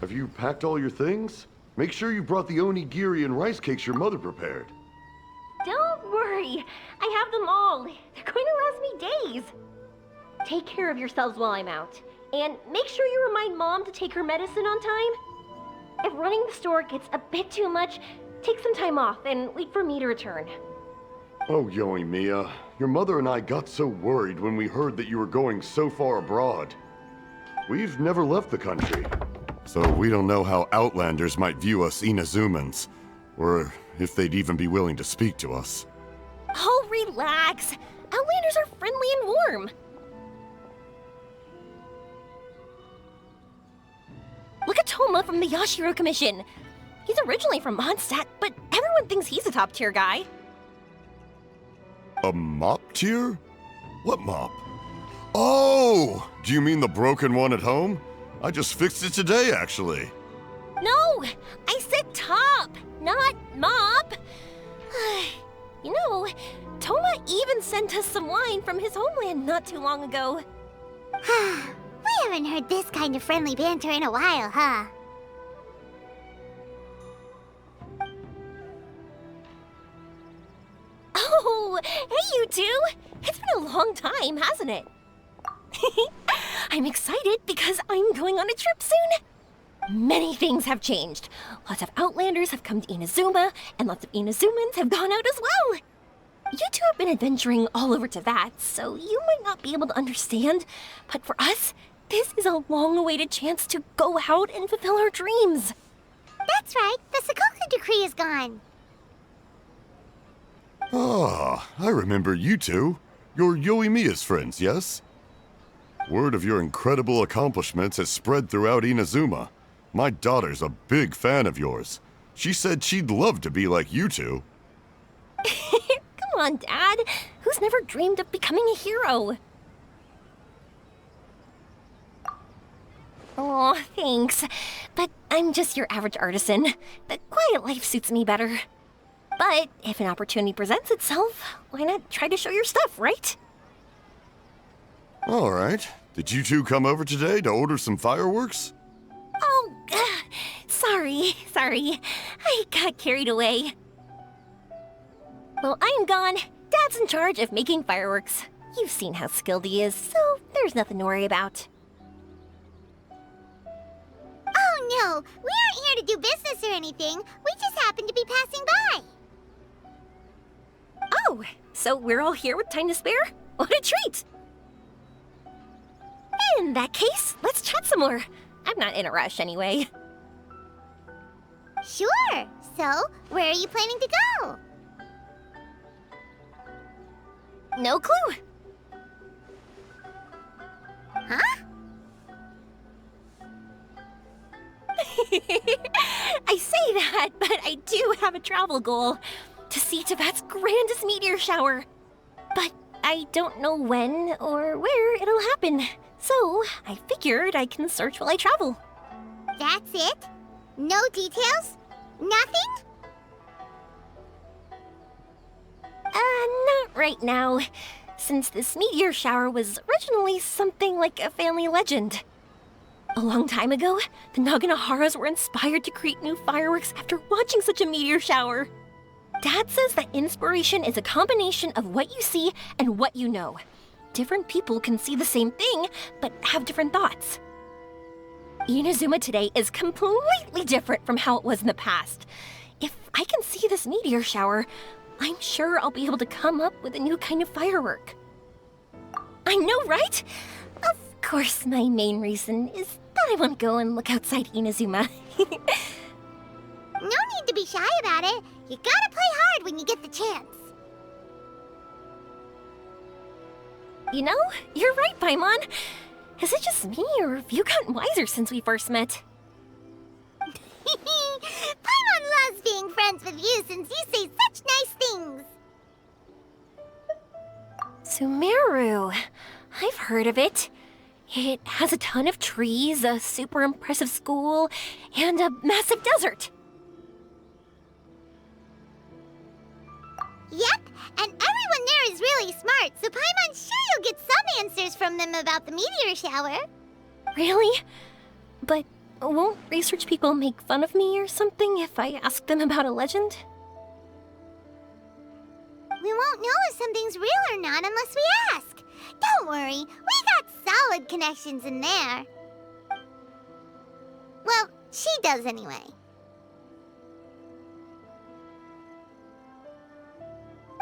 Have you packed all your things? Make sure you brought the onigiri and rice cakes your mother prepared. Don't worry. I have them all. They're going to last me days. Take care of yourselves while I'm out. And make sure you remind Mom to take her medicine on time. If running the store gets a bit too much, take some time off and wait for me to return. Oh, Yoimiya, your mother and I got so worried when we heard that you were going so far abroad. We've never left the country, so we don't know how Outlanders might view us Inazumans, or if they'd even be willing to speak to us. Oh, relax. Outlanders are friendly and warm. Look at Toma from the Yashiro Commission. He's originally from Mondstadt, but everyone thinks he's a top-tier guy. A mop tier? What mop? Oh! Do you mean the broken one at home? I just fixed it today, actually. No! I said top, not mop. You know, Toma even sent us some wine from his homeland not too long ago. We haven't heard this kind of friendly banter in a while, huh? Oh, hey you two! It's been a long time, hasn't it? I'm excited because I'm going on a trip soon. Many things have changed. Lots of Outlanders have come to Inazuma, and lots of Inazumans have gone out as well. You two have been adventuring all over Teyvat, so you might not be able to understand, but for us, this is a long-awaited chance to go out and fulfill our dreams. That's right, the Sakoku decree is gone. Ah, I remember you two. You're Yoimiya's friends, yes? Word of your incredible accomplishments has spread throughout Inazuma. My daughter's a big fan of yours. She said she'd love to be like you two. Come on, Dad. Who's never dreamed of becoming a hero? Oh, thanks. But I'm just your average artisan. The quiet life suits me better. But if an opportunity presents itself, why not try to show your stuff, right? All right. Did you two come over today to order some fireworks? Oh, sorry. I got carried away. Well, I'm gone. Dad's in charge of making fireworks. You've seen how skilled he is, so there's nothing to worry about. Oh no, we aren't here to do business or anything. We just happen to be passing by. Oh, so we're all here with time to spare? What a treat! In that case, let's chat some more. I'm not in a rush anyway. Sure. So, where are you planning to go? No clue. Huh? I say that, but I do have a travel goal. To see Teyvat's grandest meteor shower. But I don't know when or where it'll happen. So, I figured I can search while I travel. That's it? No details? Nothing? Not right now. Since this meteor shower was originally something like a family legend. A long time ago, the Naganaharas were inspired to create new fireworks after watching such a meteor shower. Dad says that inspiration is a combination of what you see and what you know. Different people can see the same thing, but have different thoughts. Inazuma today is completely different from how it was in the past. If I can see this meteor shower, I'm sure I'll be able to come up with a new kind of firework. I know, right? Of course, my main reason is that I want to go and look outside Inazuma. No need to be shy about it. You gotta play hard when you get the chance. You know, you're right, Paimon. Is it just me, or have you gotten wiser since we first met? Paimon loves being friends with you since you say such nice things. Sumeru. I've heard of it. It has a ton of trees, a super impressive school, and a massive desert. Yep, and everyone there is really smart, so Paimon's sure you'll get some answers from them about the meteor shower. Really? But Won't research people make fun of me or something if I ask them about a legend? We won't know if something's real or not unless we ask. Don't worry, we got solid connections in there. Well, she does anyway.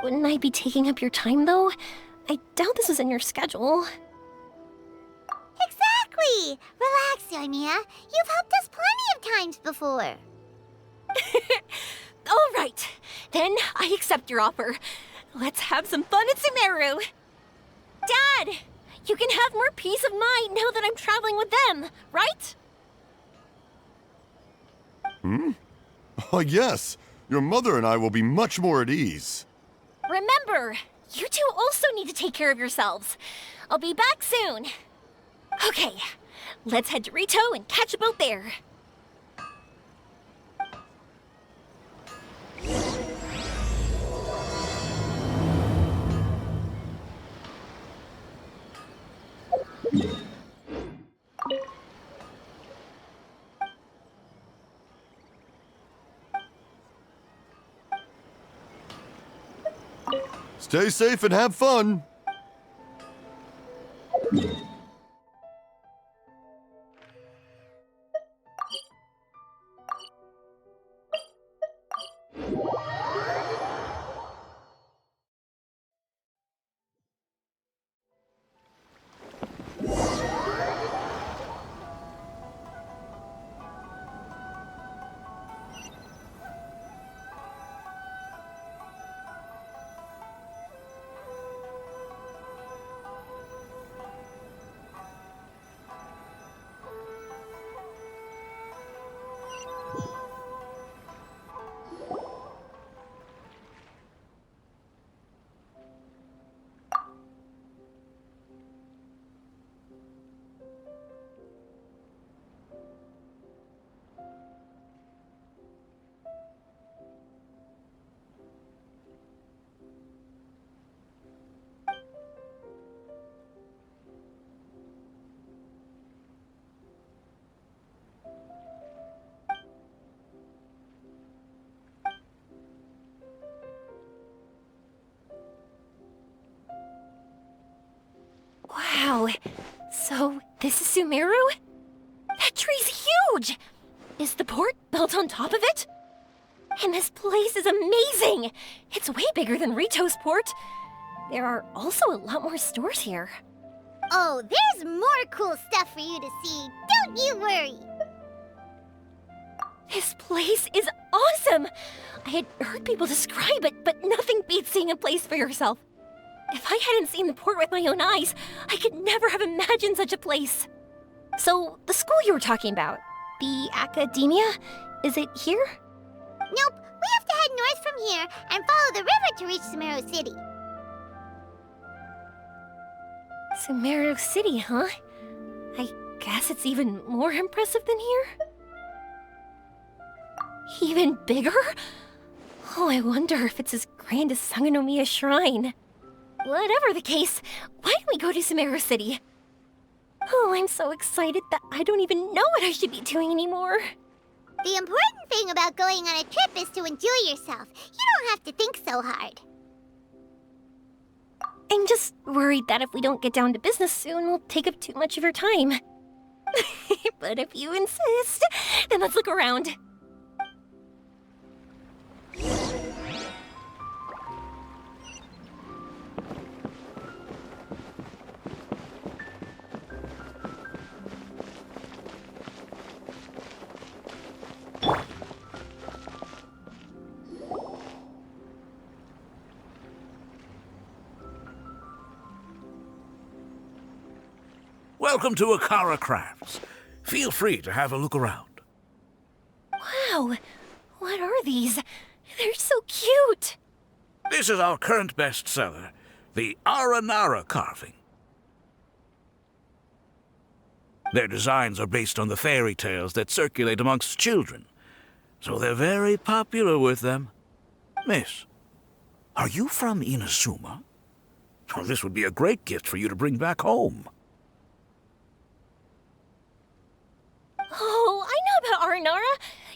Wouldn't I be taking up your time, though? I doubt this is in your schedule. Exactly! Relax, Yoimiya. You've helped us plenty of times before. All right, then I accept your offer. Let's have some fun at Sumeru. Dad, you can have more peace of mind now that I'm traveling with them, right? Oh, yes. Your mother and I will be much more at ease. Remember, you two also need to take care of yourselves. I'll be back soon. Okay, let's head to Rito and catch a boat there. Stay safe and have fun. Wow, so this is Sumeru? That tree's huge! Is the port built on top of it? And this place is amazing! It's way bigger than Rito's port. There are also a lot more stores here. Oh, there's more cool stuff for you to see. Don't you worry. This place is awesome! I had heard people describe it, but nothing beats seeing a place for yourself. If I hadn't seen the port with my own eyes, I could never have imagined such a place. So, the school you were talking about, the academia, is it here? Nope, we have to head north from here and follow the river to reach Sumeru City. Sumeru City, huh? I guess it's even more impressive than here? Even bigger? Oh, I wonder if it's as grand as Sangonomiya Shrine. Whatever the case, why don't we go to Sumeru City? Oh, I'm so excited that I don't even know what I should be doing anymore. The important thing about going on a trip is to enjoy yourself. You don't have to think so hard. I'm just worried that if we don't get down to business soon, we'll take up too much of your time. But if you insist, then let's look around. Welcome to Akara Crafts. Feel free to have a look around. Wow, what are these? They're so cute. This is our current bestseller, the Aranara carving. Their designs are based on the fairy tales that circulate amongst children, so they're very popular with them. Miss, are you from Inazuma? Well, this would be a great gift for you to bring back home. Oh,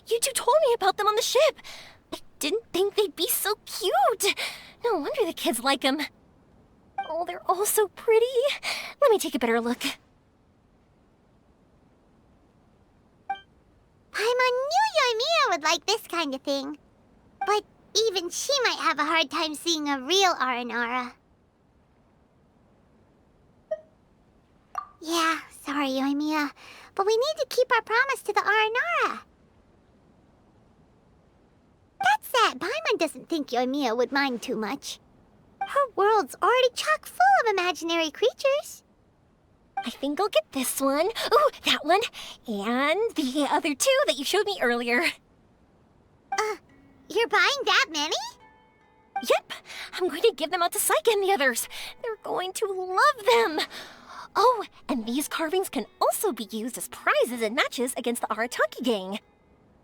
You two told me about them on the ship. I didn't think they'd be so cute. No wonder the kids like them. Oh, they're all so pretty. Let me take a better look. Paimon knew Yoimiya would like this kind of thing. But even she might have a hard time seeing a real Aranara. Yeah, sorry, Yoimiya, but we need to keep our promise to the Aranara. That said, Paimon doesn't think Yoimiya would mind too much. Her world's already chock full of imaginary creatures. I think I'll get this one. Ooh, that one. And the other two that you showed me earlier. You're buying that many? Yep, I'm going to give them out to Saika and the others. They're going to love them. Oh, and these carvings can also be used as prizes and matches against the Arataki gang.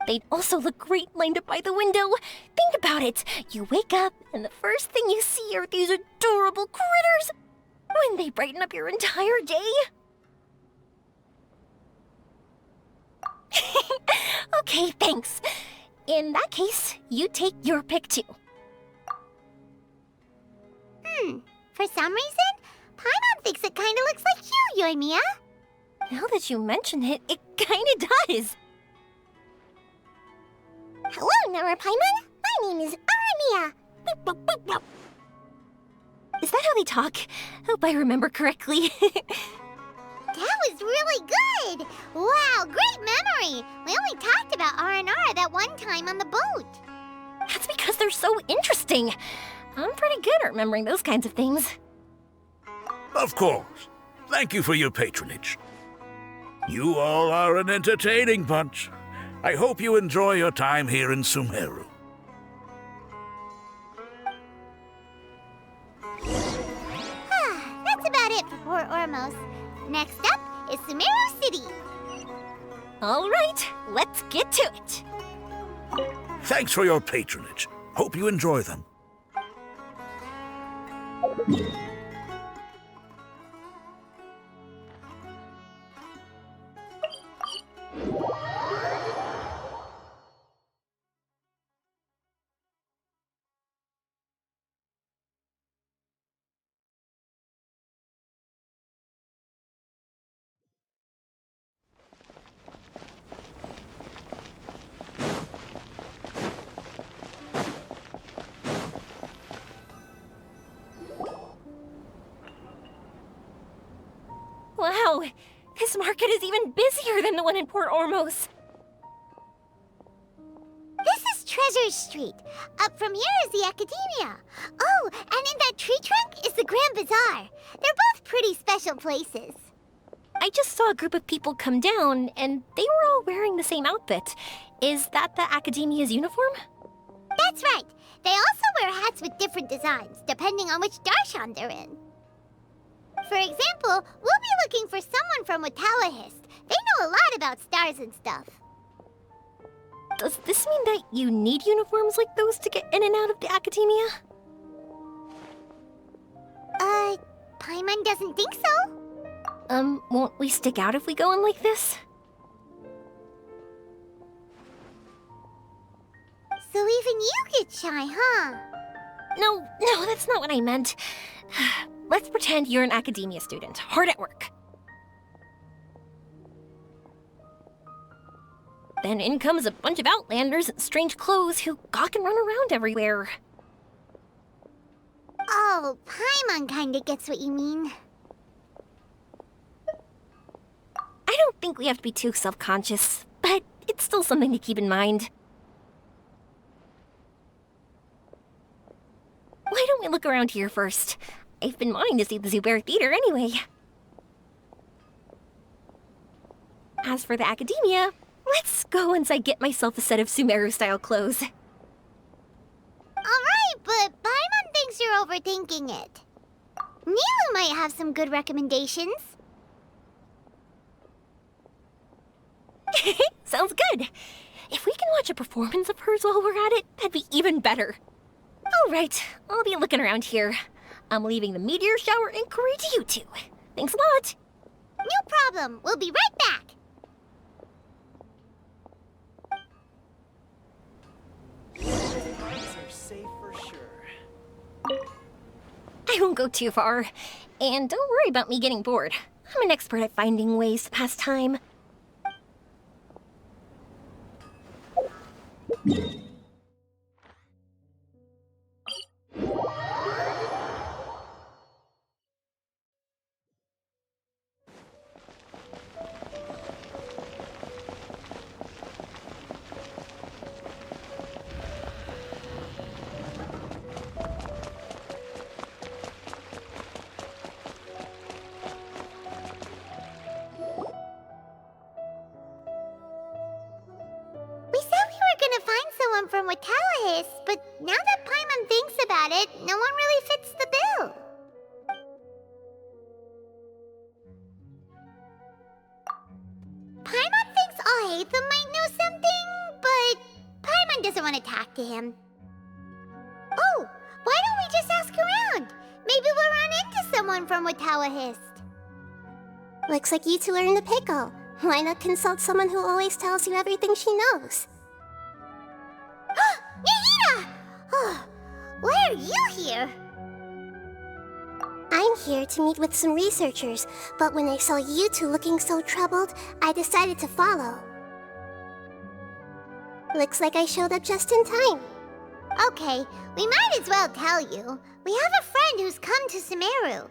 They'd also look great lined up by the window. Think about it. You wake up, and the first thing you see are these adorable critters. Wouldn't they brighten up your entire day? Okay, thanks. In that case, you take your pick too. For some reason, Paimon thinks it kinda looks like you, Yoimiya. Now that you mention it, it kinda does. Hello, Nara Paimon. My name is Aramiya. Is that how they talk? Hope I remember correctly. That was really good! Wow, great memory! We only talked about Aranara that one time on the boat. That's because they're so interesting. I'm pretty good at remembering those kinds of things. Of course. Thank you for your patronage. You all are an entertaining bunch. I hope you enjoy your time here in Sumeru. That's about it for Port Ormos. Next up is Sumeru City. All right, let's get to it. Thanks for your patronage. Hope you enjoy them. Wow, this market is even busier than the one in Port Ormos. This is Treasure Street. Up from here is the Academia. Oh, and in that tree trunk is the Grand Bazaar. They're both pretty special places. I just saw a group of people come down, and they were all wearing the same outfit. Is that the Academia's uniform? That's right. They also wear hats with different designs, depending on which darshan they're in. For example, we'll be looking for someone from Watawahist. They know a lot about stars and stuff. Does this mean that you need uniforms like those to get in and out of the Academia? Paimon doesn't think so. Won't we stick out if we go in like this? So even you get shy, huh? No, that's not what I meant. Let's pretend you're an Academia student, hard at work. Then in comes a bunch of outlanders in strange clothes who gawk and run around everywhere. Oh, Paimon kinda gets what you mean. I don't think we have to be too self-conscious, but it's still something to keep in mind. Why don't we look around here first? I've been wanting to see the Zubair Theater anyway. As for the Academia, let's go once I get myself a set of Sumeru-style clothes. Alright, but Paimon thinks you're overthinking it. Nilu might have some good recommendations. Sounds good. If we can watch a performance of hers while we're at it, that'd be even better. All right, I'll be looking around here. I'm leaving the meteor shower inquiry to you two. Thanks a lot. No problem. We'll be right back. safe for sure. I won't go too far. And don't worry about me getting bored. I'm an expert at finding ways to pass time. We said we were gonna find someone from Watallahis, but now that Paimon thinks about it, no one really fits the bill. Paimon thinks Alhaitham might know something, but Paimon doesn't want to talk to him. Oh, why don't we just ask around? Maybe we'll run into someone from Watallahis. Looks like you two are in a pickle. Why not consult someone who always tells you everything she knows? Nahida! Oh, why are you here? I'm here to meet with some researchers, but when I saw you two looking so troubled, I decided to follow. Looks like I showed up just in time. Okay, we might as well tell you. We have a friend who's come to Sumeru.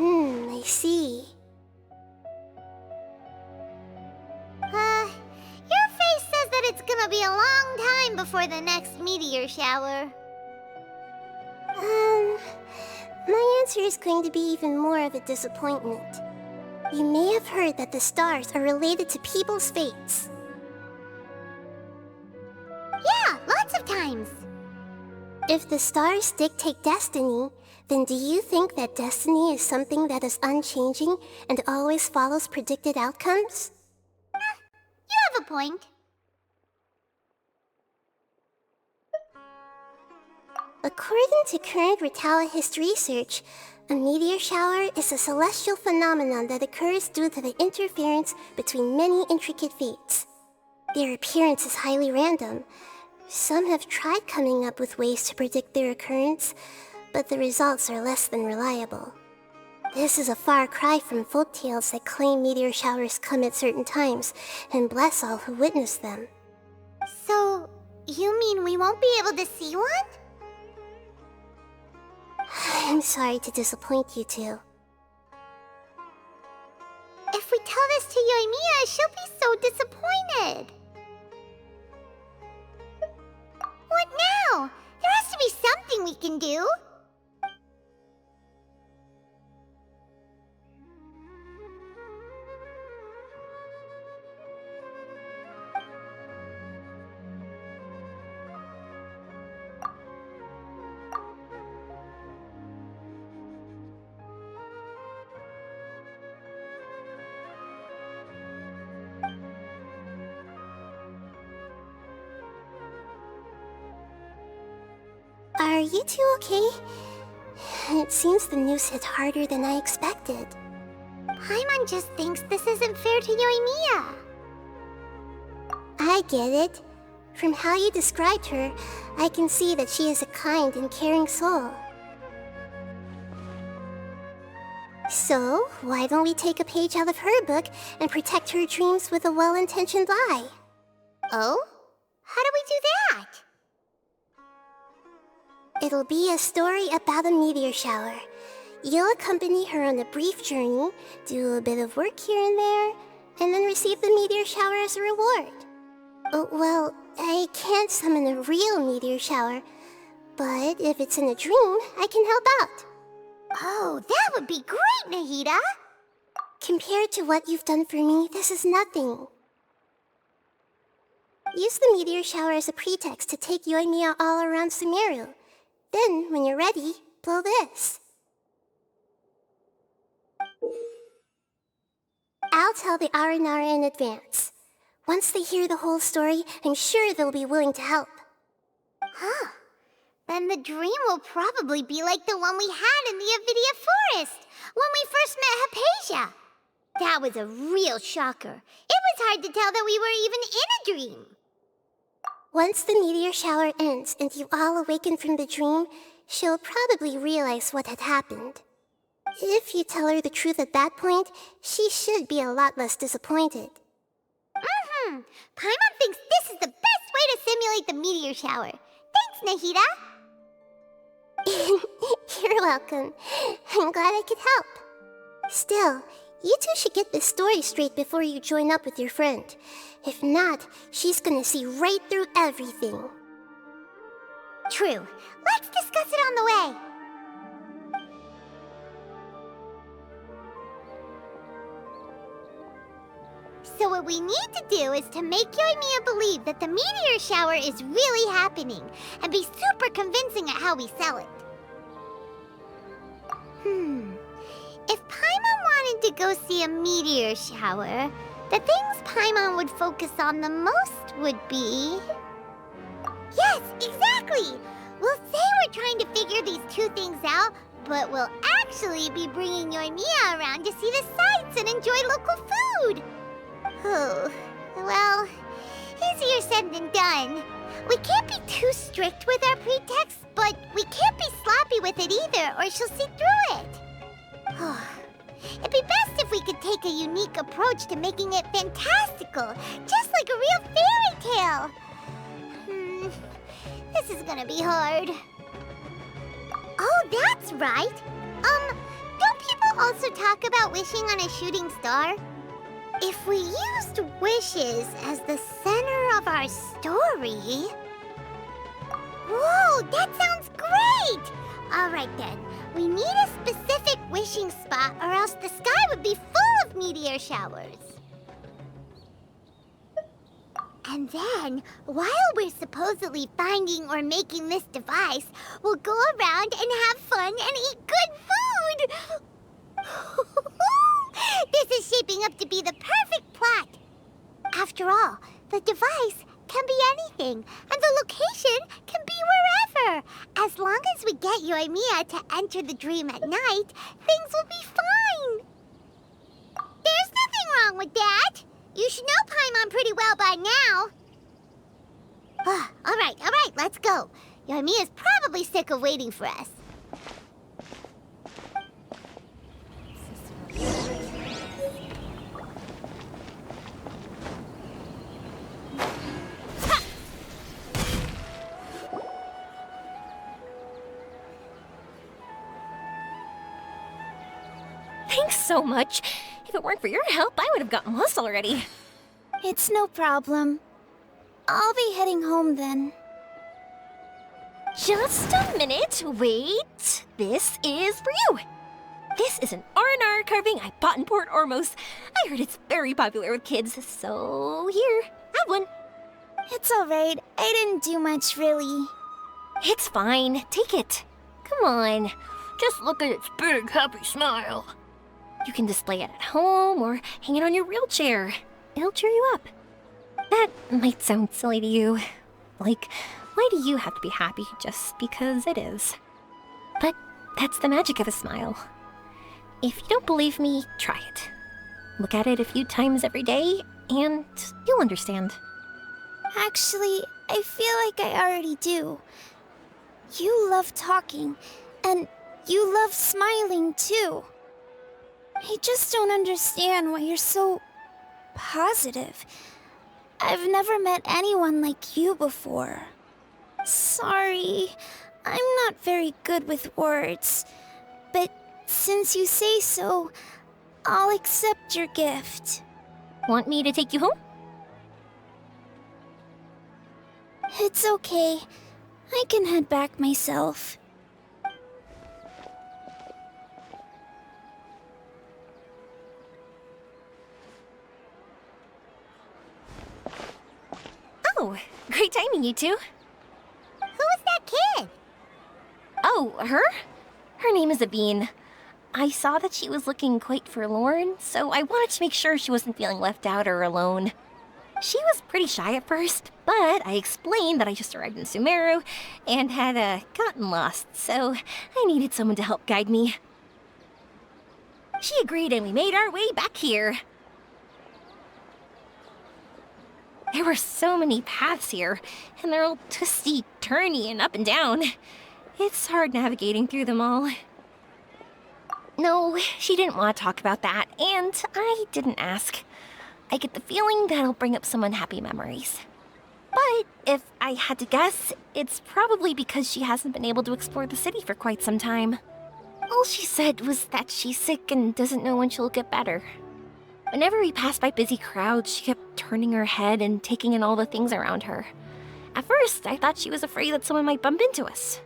I see. Your face says that it's gonna be a long time before the next meteor shower. My answer is going to be even more of a disappointment. You may have heard that the stars are related to people's fates. Yeah, lots of times. If the stars dictate destiny, then do you think that destiny is something that is unchanging and always follows predicted outcomes? You have a point. According to current Watallahis research, a meteor shower is a celestial phenomenon that occurs due to the interference between many intricate fates. Their appearance is highly random. Some have tried coming up with ways to predict their occurrence, but the results are less than reliable. This is a far cry from folktales that claim meteor showers come at certain times and bless all who witness them. So, you mean we won't be able to see one? I'm sorry to disappoint you two. If we tell this to Yoimiya, she'll be so disappointed. What now? There has to be something we can do. Are you two okay? It seems the news hit harder than I expected. Paimon just thinks this isn't fair to Yoimiya. I get it. From how you described her, I can see that she is a kind and caring soul. So, why don't we take a page out of her book and protect her dreams with a well-intentioned lie? Oh? How do we do that? It'll be a story about a meteor shower. You'll accompany her on a brief journey, do a bit of work here and there, and then receive the meteor shower as a reward. Oh, well, I can't summon a real meteor shower, but if it's in a dream, I can help out. Oh, that would be great, Nahida! Compared to what you've done for me, this is nothing. Use the meteor shower as a pretext to take Yoimiya all around Sumeru. Then, when you're ready, blow this. I'll tell the Aranara in advance. Once they hear the whole story, I'm sure they'll be willing to help. Huh. Then the dream will probably be like the one we had in the Avidia Forest, when we first met Hypatia. That was a real shocker. It was hard to tell that we were even in a dream. Once the meteor shower ends and you all awaken from the dream, she'll probably realize what had happened. If you tell her the truth at that point, she should be a lot less disappointed. Paimon thinks this is the best way to simulate the meteor shower. Thanks, Nahida. You're welcome. I'm glad I could help. Still, you two should get this story straight before you join up with your friend. If not, she's gonna see right through everything. True. Let's discuss it on the way. So what we need to do is to make Yoimiya believe that the meteor shower is really happening, and be super convincing at how we sell it. If Paimon wanted to go see a meteor shower, the things Paimon would focus on the most would be... Yes, exactly! We'll say we're trying to figure these two things out, but we'll actually be bringing Yoimiya around to see the sights and enjoy local food! Oh, well, easier said than done. We can't be too strict with our pretexts, but we can't be sloppy with it either, or she'll see through it. It'd be best if we could take a unique approach to making it fantastical, just like a real fairy tale. This is gonna be hard. Oh, that's right. Don't people also talk about wishing on a shooting star? If we used wishes as the center of our story... Whoa, that sounds great! Alright then, we need a specific wishing spot or else the sky would be full of meteor showers. And then, while we're supposedly finding or making this device, we'll go around and have fun and eat good food! This is shaping up to be the perfect plot. After all, the device can be anything, and the location can be wherever. As long as we get Yoimiya to enter the dream at night, things will be fine. There's nothing wrong with that. You should know Paimon pretty well by now. All right, let's go. Yoimiya's probably sick of waiting for us. Thanks so much. If it weren't for your help, I would have gotten lost already. It's no problem. I'll be heading home then. Just a minute, wait. This is for you. This is an R&R carving I bought in Port Ormos. I heard it's very popular with kids, so here, have one. It's alright. I didn't do much, really. It's fine, take it. Come on, just look at its big, happy smile. You can display it at home or hang it on your wheelchair. It'll cheer you up. That might sound silly to you. Like, why do you have to be happy just because it is? But that's the magic of a smile. If you don't believe me, try it. Look at it a few times every day, and you'll understand. Actually, I feel like I already do. You love talking, and you love smiling too. I just don't understand why you're so positive. I've never met anyone like you before. Sorry, I'm not very good with words. But since you say so, I'll accept your gift. Want me to take you home? It's okay. I can head back myself. Oh, great timing, you two. Who was that kid? Oh, her? Her name is Aveen. I saw that she was looking quite forlorn, so I wanted to make sure she wasn't feeling left out or alone. She was pretty shy at first, but I explained that I just arrived in Sumeru and had gotten lost, so I needed someone to help guide me. She agreed and we made our way back here. There were so many paths here, and they're all twisty, turny, and up and down. It's hard navigating through them all. No, she didn't want to talk about that, and I didn't ask. I get the feeling that'll bring up some unhappy memories. But if I had to guess, it's probably because she hasn't been able to explore the city for quite some time. All she said was that she's sick and doesn't know when she'll get better. Whenever we passed by busy crowds, she kept turning her head and taking in all the things around her. At first, I thought she was afraid that someone might bump into us.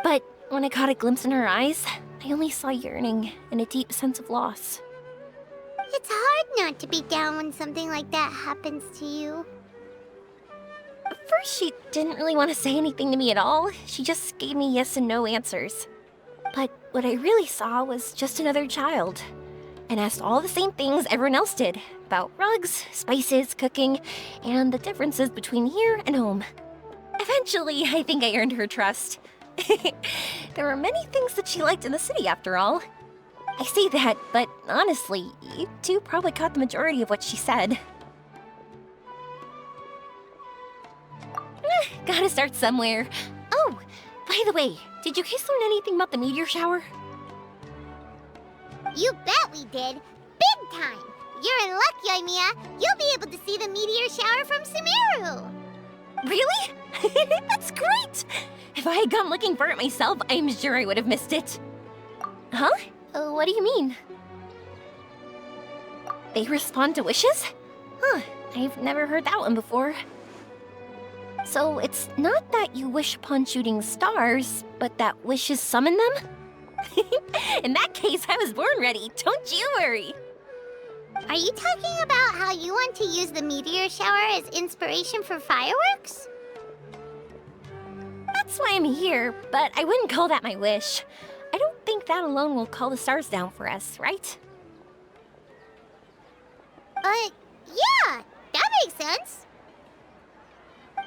But when I caught a glimpse in her eyes, I only saw yearning and a deep sense of loss. It's hard not to be down when something like that happens to you. At first, she didn't really want to say anything to me at all. She just gave me yes and no answers. But what I really saw was just another child, and asked all the same things everyone else did about rugs, spices, cooking, and the differences between here and home. Eventually, I think I earned her trust. There were many things that she liked in the city, after all. I say that, but honestly, you two probably caught the majority of what she said. Gotta start somewhere. Oh, by the way, did you guys learn anything about the meteor shower? You bet we did. Big time. You're in luck, Yoimiya. You'll be able to see the meteor shower from Sumeru. Really? That's great! If I had gone looking for it myself, I'm sure I would have missed it. Huh? What do you mean? They respond to wishes? Huh, I've never heard that one before. So it's not that you wish upon shooting stars, but that wishes summon them? In that case, I was born ready. Don't you worry. Are you talking about how you want to use the meteor shower as inspiration for fireworks? That's why I'm here, but I wouldn't call that my wish. I don't think that alone will call the stars down for us, right? Yeah, that makes sense.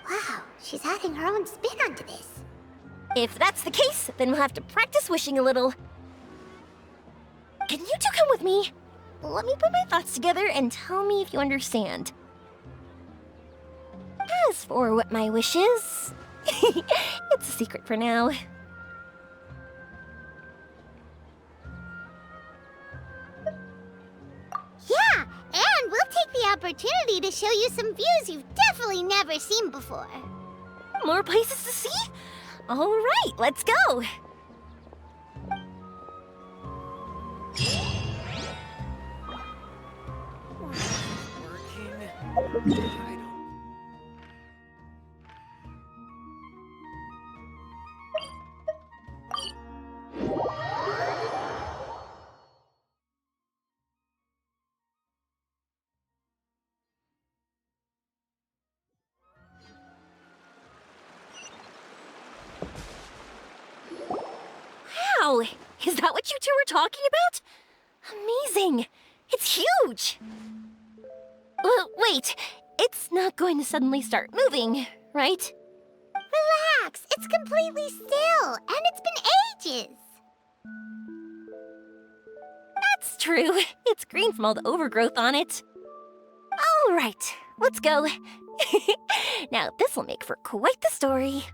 Wow, she's adding her own spin onto this. If that's the case, then we'll have to practice wishing a little. Can you two come with me? Let me put my thoughts together and tell me if you understand. As for what my wish is, it's a secret for now. Yeah, and we'll take the opportunity to show you some views you've definitely never seen before. More places to see? All right, let's go. Wow, is that what you two were talking about? Amazing! It's huge! Wait, it's not going to suddenly start moving, right? Relax, it's completely still, and it's been ages. That's true. It's green from all the overgrowth on it. All right, let's go. Now, this will make for quite the story.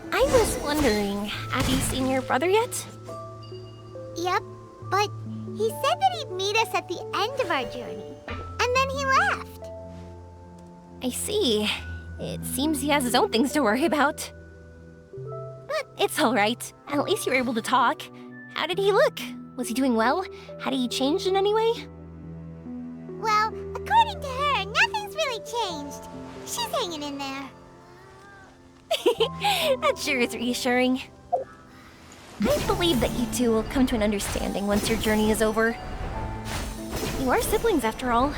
I was wondering, have you seen your brother yet? Yep, but he said that he'd meet us at the end of our journey, and then he left. I see. It seems he has his own things to worry about. But it's all right. At least you were able to talk. How did he look? Was he doing well? Had he changed in any way? Well, according to her, nothing's really changed. She's hanging in there. That sure is reassuring. I believe that you two will come to an understanding once your journey is over. You are siblings, after all.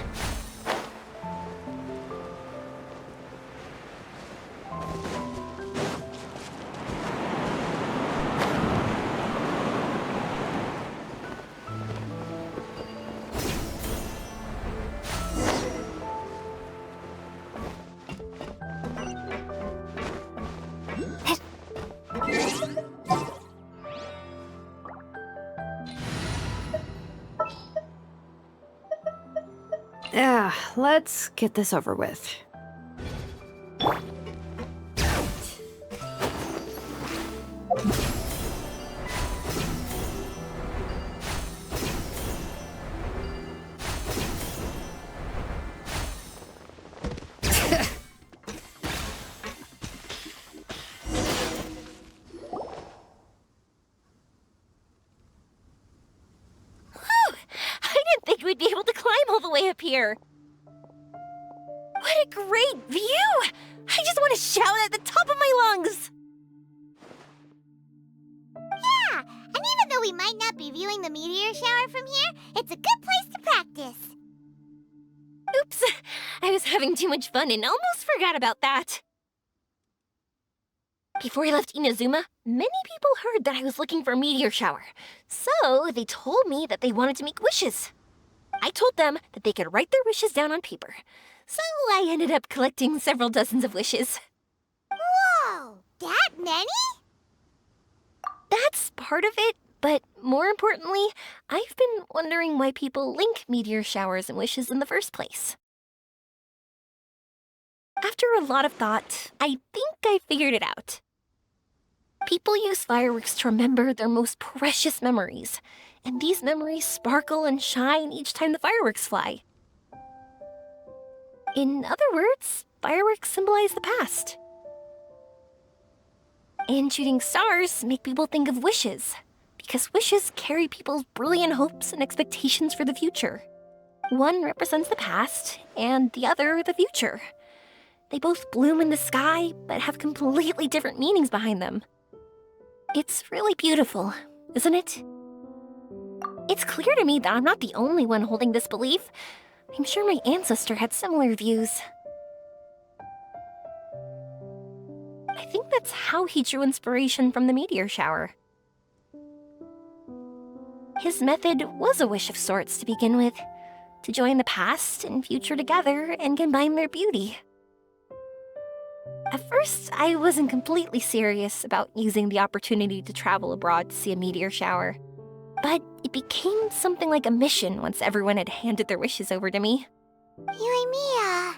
Yeah, let's get this over with. I didn't think we'd be able to climb all the way up here. What a great view! I just want to shout at the top of my lungs! Yeah, and even though we might not be viewing the meteor shower from here, it's a good place to practice. Oops, I was having too much fun and almost forgot about that. Before I left Inazuma, many people heard that I was looking for a meteor shower, so they told me that they wanted to make wishes. I told them that they could write their wishes down on paper, so I ended up collecting several dozens of wishes. Whoa, that many? That's part of it, but more importantly, I've been wondering why people link meteor showers and wishes in the first place. After a lot of thought, I think I figured it out. People use fireworks to remember their most precious memories, and these memories sparkle and shine each time the fireworks fly. In other words, fireworks symbolize the past. And shooting stars make people think of wishes, because wishes carry people's brilliant hopes and expectations for the future. One represents the past, and the other the future. They both bloom in the sky, but have completely different meanings behind them. It's really beautiful, isn't it? It's clear to me that I'm not the only one holding this belief. I'm sure my ancestor had similar views. I think that's how he drew inspiration from the meteor shower. His method was a wish of sorts to begin with, to join the past and future together and combine their beauty. At first, I wasn't completely serious about using the opportunity to travel abroad to see a meteor shower. But it became something like a mission once everyone had handed their wishes over to me. Yoimiya.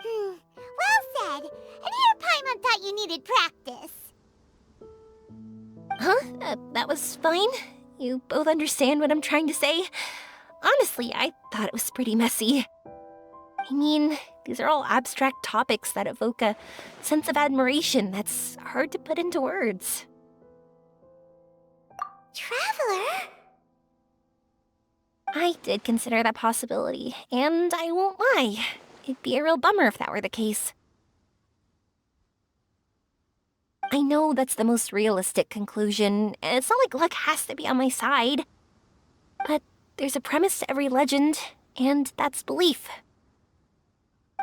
Well said. And here Paimon thought you needed practice. Huh? That was fine? You both understand what I'm trying to say? Honestly, I thought it was pretty messy. I mean, these are all abstract topics that evoke a sense of admiration that's hard to put into words. Traveler? I did consider that possibility, and I won't lie. It'd be a real bummer if that were the case. I know that's the most realistic conclusion, and it's not like luck has to be on my side. But there's a premise to every legend, and that's belief.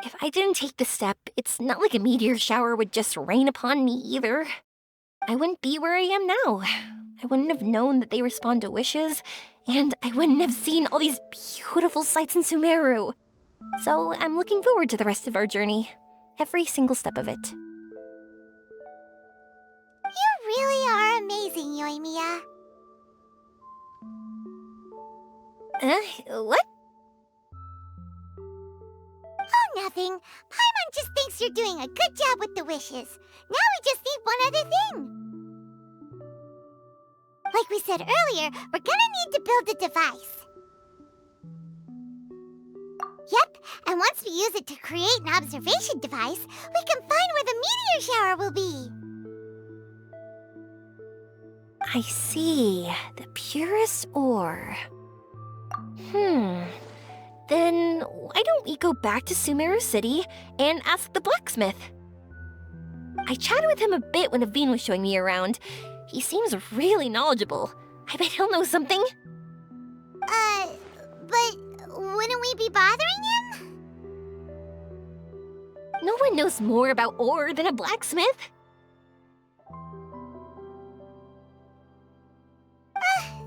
If I didn't take the step, it's not like a meteor shower would just rain upon me either. I wouldn't be where I am now. I wouldn't have known that they respond to wishes, and I wouldn't have seen all these beautiful sights in Sumeru. So I'm looking forward to the rest of our journey, every single step of it. You really are amazing, Yoimiya. What? Oh, nothing. Paimon just thinks you're doing a good job with the wishes. Now we just need one other thing. Like we said earlier, we're gonna need to build a device. Yep, and once we use it to create an observation device, we can find where the meteor shower will be. I see. The purest ore. Then why don't we go back to Sumeru City and ask the blacksmith? I chatted with him a bit when Aveen was showing me around. He seems really knowledgeable. I bet he'll know something. But wouldn't we be bothering him? No one knows more about ore than a blacksmith.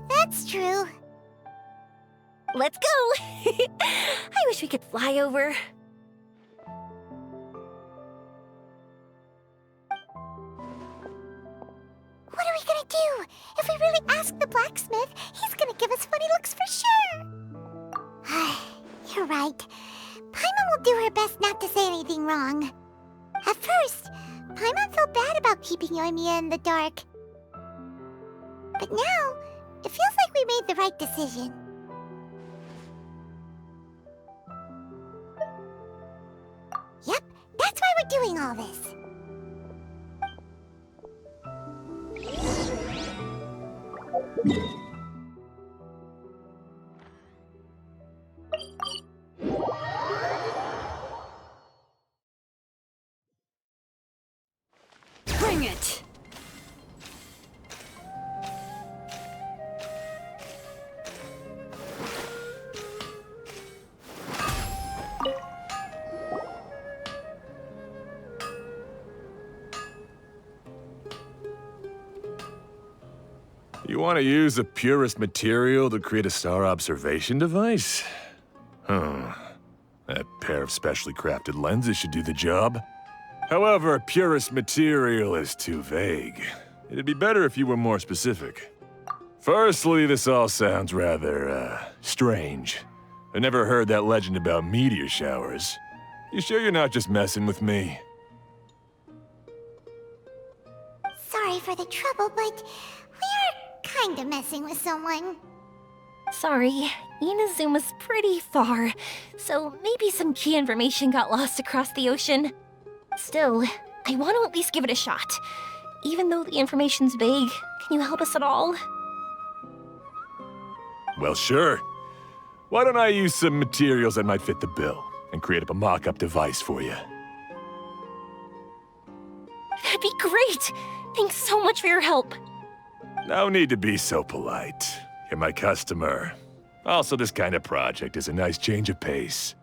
That's true. Let's go! I wish we could fly over. What are we gonna do? If we really ask the blacksmith, he's gonna give us funny looks for sure. You're right. Paimon will do her best not to say anything wrong. At first, Paimon felt bad about keeping Yoimiya in the dark. But now, it feels like we made the right decision. Yep, that's why we're doing all this. Bring it! You want to use the purest material to create a star observation device? That pair of specially crafted lenses should do the job. However, purest material is too vague. It'd be better if you were more specific. Firstly, this all sounds rather, strange. I never heard that legend about meteor showers. You sure you're not just messing with me? Sorry for the trouble, but we are kinda messing with someone. Sorry, Inazuma's pretty far, so maybe some key information got lost across the ocean. Still, I want to at least give it a shot. Even though the information's vague, can you help us at all? Well, sure. Why don't I use some materials that might fit the bill and create up a mock-up device for you? That'd be great! Thanks so much for your help. No need to be so polite. You're my customer. Also, this kind of project is a nice change of pace.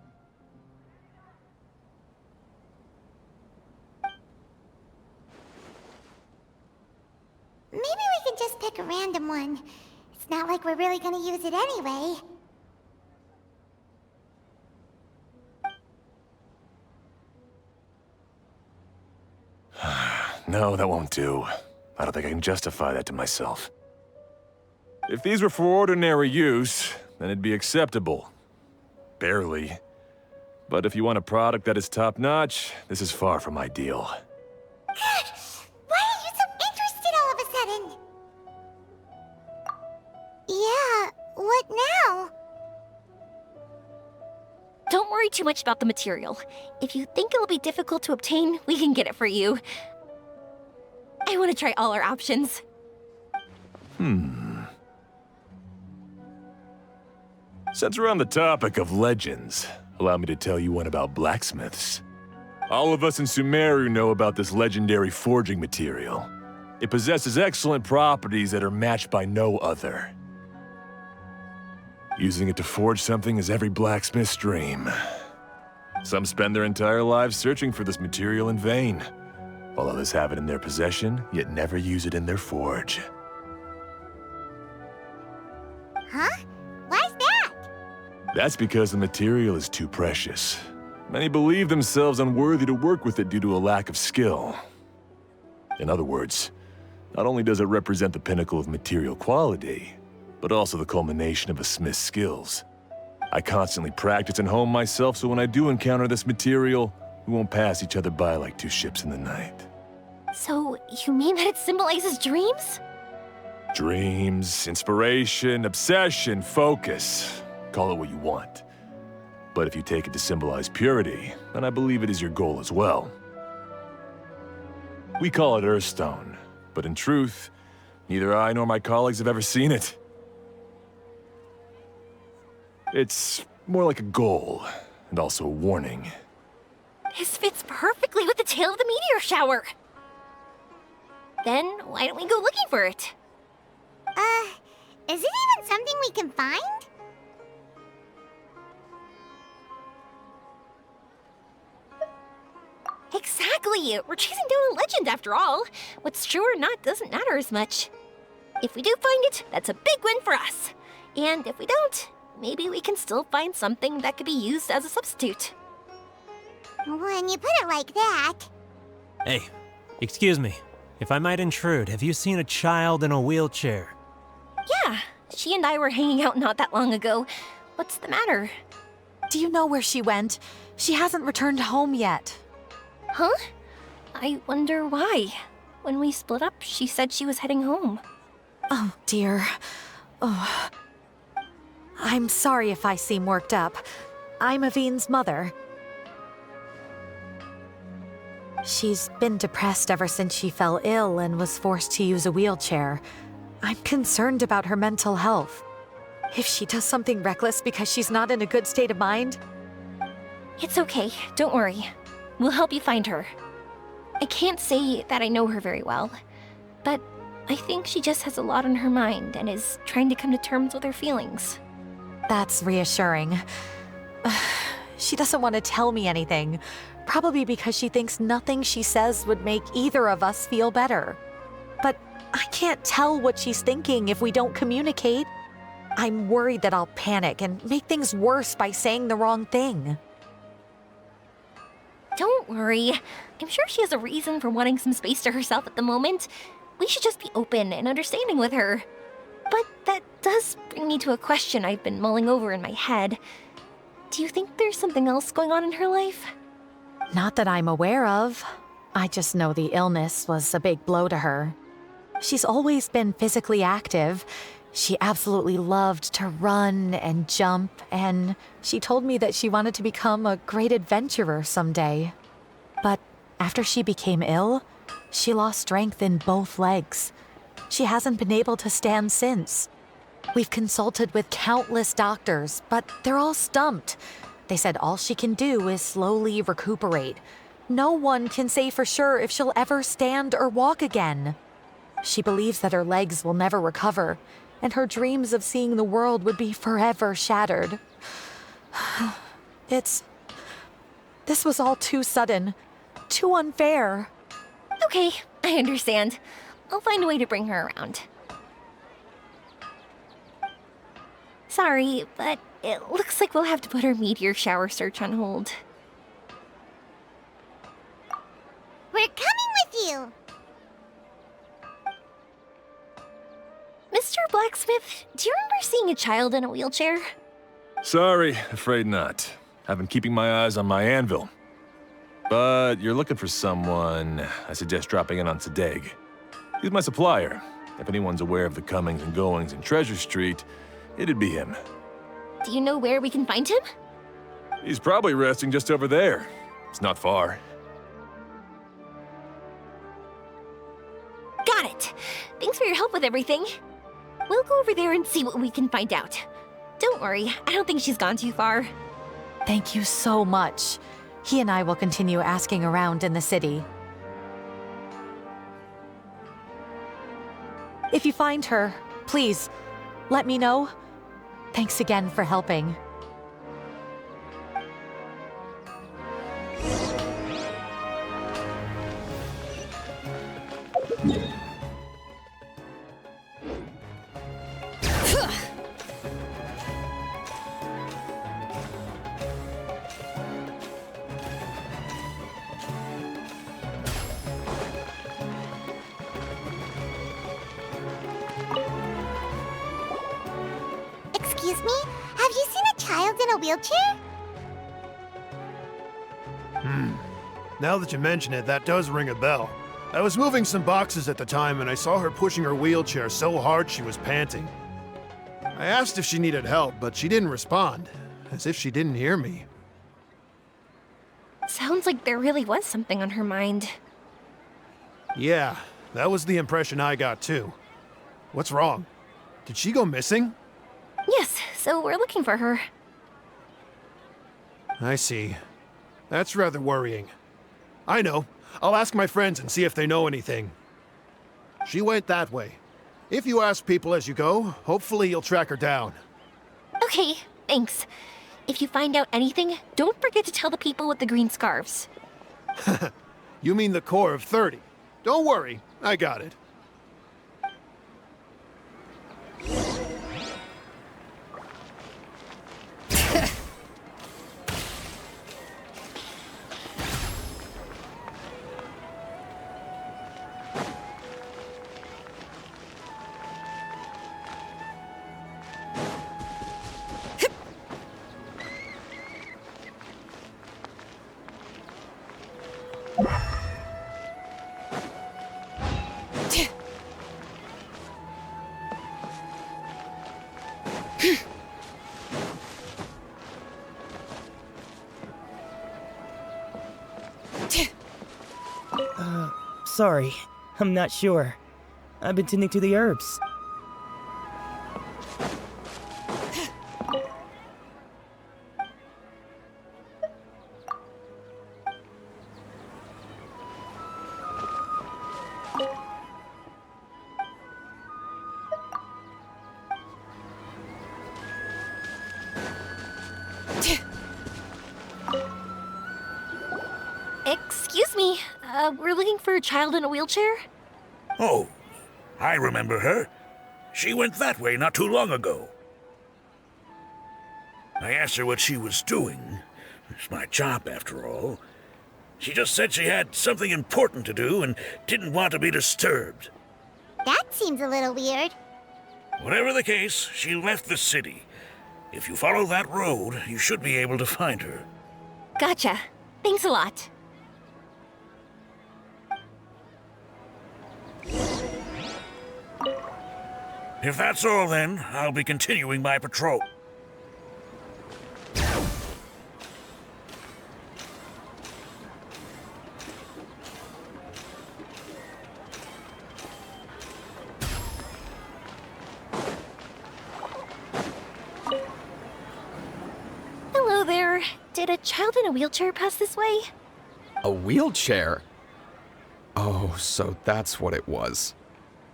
Maybe we can just pick a random one. It's not like we're really gonna use it anyway. No, that won't do. I don't think I can justify that to myself. If these were for ordinary use, then it'd be acceptable. Barely. But if you want a product that is top-notch, this is far from ideal. Why are you so interested all of a sudden? Yeah, what now? Don't worry too much about the material. If you think it'll be difficult to obtain, we can get it for you. I want to try all our options. Since we're on the topic of legends, allow me to tell you one about blacksmiths. All of us in Sumeru know about this legendary forging material. It possesses excellent properties that are matched by no other. Using it to forge something is every blacksmith's dream. Some spend their entire lives searching for this material in vain, while others have it in their possession, yet never use it in their forge. Huh? Why's that? That's because the material is too precious. Many believe themselves unworthy to work with it due to a lack of skill. In other words, not only does it represent the pinnacle of material quality, but also the culmination of a smith's skills. I constantly practice and hone myself, so when I do encounter this material, we won't pass each other by like two ships in the night. So, you mean that it symbolizes dreams? Dreams, inspiration, obsession, focus. Call it what you want. But if you take it to symbolize purity, then I believe it is your goal as well. We call it Earthstone, but in truth, neither I nor my colleagues have ever seen it. It's more like a goal, and also a warning. This fits perfectly with the tale of the meteor shower. Then, why don't we go looking for it? Is it even something we can find? Exactly! We're chasing down a legend after all. What's true or not doesn't matter as much. If we do find it, that's a big win for us. And if we don't, maybe we can still find something that could be used as a substitute. When you put it like that... Hey, excuse me. If I might intrude, have you seen a child in a wheelchair? Yeah, she and I were hanging out not that long ago. What's the matter? Do you know where she went? She hasn't returned home yet. Huh? I wonder why. When we split up, she said she was heading home. Oh, dear. Oh. I'm sorry if I seem worked up. I'm Avine's mother. She's been depressed ever since she fell ill and was forced to use a wheelchair. I'm concerned about her mental health. If she does something reckless because she's not in a good state of mind... It's okay, don't worry. We'll help you find her. I can't say that I know her very well, but I think she just has a lot on her mind and is trying to come to terms with her feelings. That's reassuring. She doesn't want to tell me anything, probably because she thinks nothing she says would make either of us feel better. But I can't tell what she's thinking if we don't communicate. I'm worried that I'll panic and make things worse by saying the wrong thing. Don't worry. I'm sure she has a reason for wanting some space to herself at the moment. We should just be open and understanding with her. But that does bring me to a question I've been mulling over in my head. Do you think there's something else going on in her life? Not that I'm aware of. I just know the illness was a big blow to her. She's always been physically active. She absolutely loved to run and jump, and she told me that she wanted to become a great adventurer someday. But after she became ill, she lost strength in both legs. She hasn't been able to stand since. We've consulted with countless doctors, but they're all stumped. They said all she can do is slowly recuperate. No one can say for sure if she'll ever stand or walk again. She believes that her legs will never recover, and her dreams of seeing the world would be forever shattered. This was all too sudden, too unfair. Okay, I understand. I'll find a way to bring her around. Sorry, but it looks like we'll have to put our meteor shower search on hold. We're coming with you! Mr. Blacksmith, do you remember seeing a child in a wheelchair? Sorry, afraid not. I've been keeping my eyes on my anvil. But you're looking for someone, I suggest dropping in on Sadeg. He's my supplier. If anyone's aware of the comings and goings in Treasure Street, it'd be him. Do you know where we can find him? He's probably resting just over there. It's not far. Got it. Thanks for your help with everything. We'll go over there and see what we can find out. Don't worry, I don't think she's gone too far. Thank you so much. He and I will continue asking around in the city. If you find her, please, let me know. Thanks again for helping. Excuse me? Have you seen a child in a wheelchair? Now that you mention it, that does ring a bell. I was moving some boxes at the time and I saw her pushing her wheelchair so hard she was panting. I asked if she needed help, but she didn't respond, as if she didn't hear me. Sounds like there really was something on her mind. Yeah, that was the impression I got too. What's wrong? Did she go missing? Yes, so we're looking for her. I see. That's rather worrying. I know. I'll ask my friends and see if they know anything. She went that way. If you ask people as you go, hopefully you'll track her down. Okay, thanks. If you find out anything, don't forget to tell the people with the green scarves. You mean the core of 30. Don't worry, I got it. Sorry. I'm not sure. I've been tending to the herbs. Excuse me, we're looking for a child in a wheelchair? Oh, I remember her. She went that way not too long ago. I asked her what she was doing. It's my job, after all. She just said she had something important to do and didn't want to be disturbed. That seems a little weird. Whatever the case, she left the city. If you follow that road, you should be able to find her. Gotcha. Thanks a lot. If that's all, then, I'll be continuing my patrol. Hello there. Did a child in a wheelchair pass this way? A wheelchair? Oh, so that's what it was.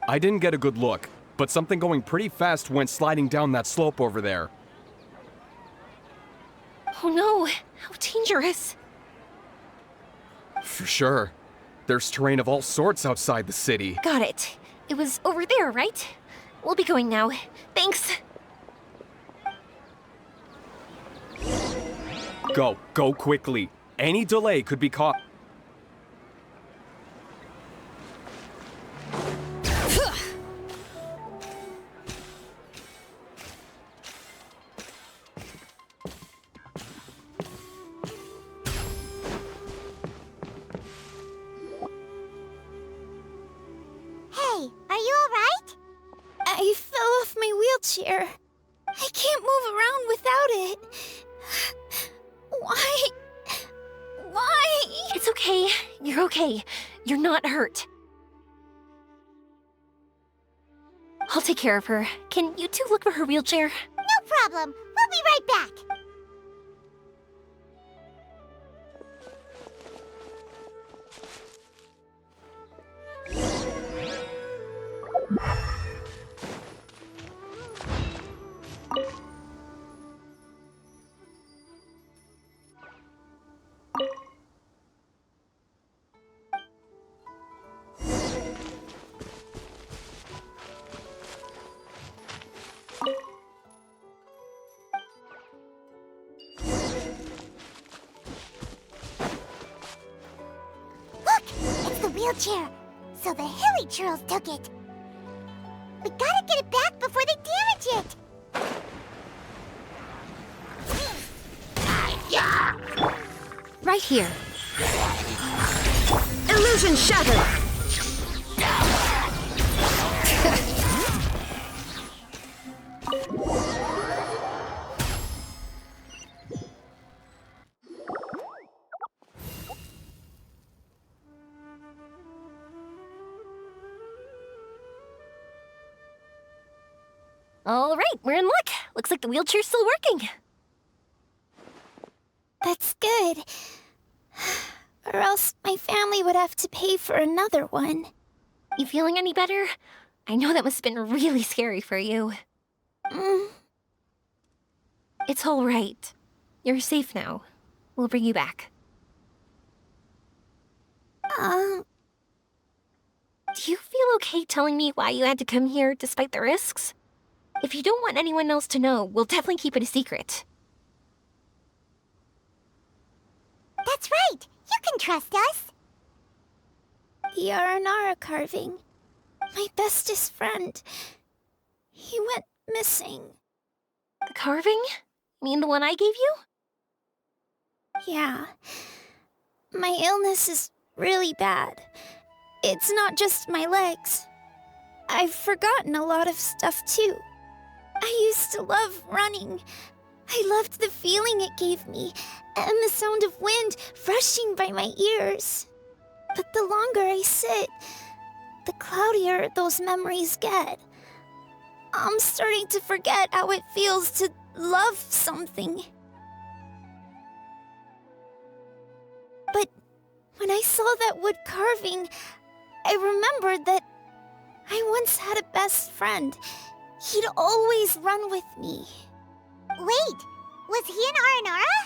I didn't get a good look, but something going pretty fast went sliding down that slope over there. Oh no, how dangerous. For sure. There's terrain of all sorts outside the city. Got it. It was over there, right? We'll be going now. Thanks. Go quickly. Any delay could be caught. Hey, are you alright? I fell off my wheelchair. I can't move around without it. Why? Why? It's okay. You're okay. You're not hurt. I'll take care of her. Can you two look for her wheelchair? No problem. We'll be right back. Wheelchair. So the hilly churls took it. We gotta get it back before they damage it. Right here. Illusion shattered! All right, we're in luck. Looks like the wheelchair's still working. That's good. Or else my family would have to pay for another one. You feeling any better? I know that must have been really scary for you. It's all right. You're safe now. We'll bring you back. Do you feel okay telling me why you had to come here despite the risks? If you don't want anyone else to know, we'll definitely keep it a secret. That's right! You can trust us! The Aranara carving. My bestest friend. He went missing. The carving? You mean the one I gave you? Yeah. My illness is really bad. It's not just my legs. I've forgotten a lot of stuff too. I used to love running. I loved the feeling it gave me, and the sound of wind rushing by my ears. But the longer I sit, the cloudier those memories get. I'm starting to forget how it feels to love something. But when I saw that wood carving, I remembered that I once had a best friend. He'd always run with me. Wait, was he an Aranara?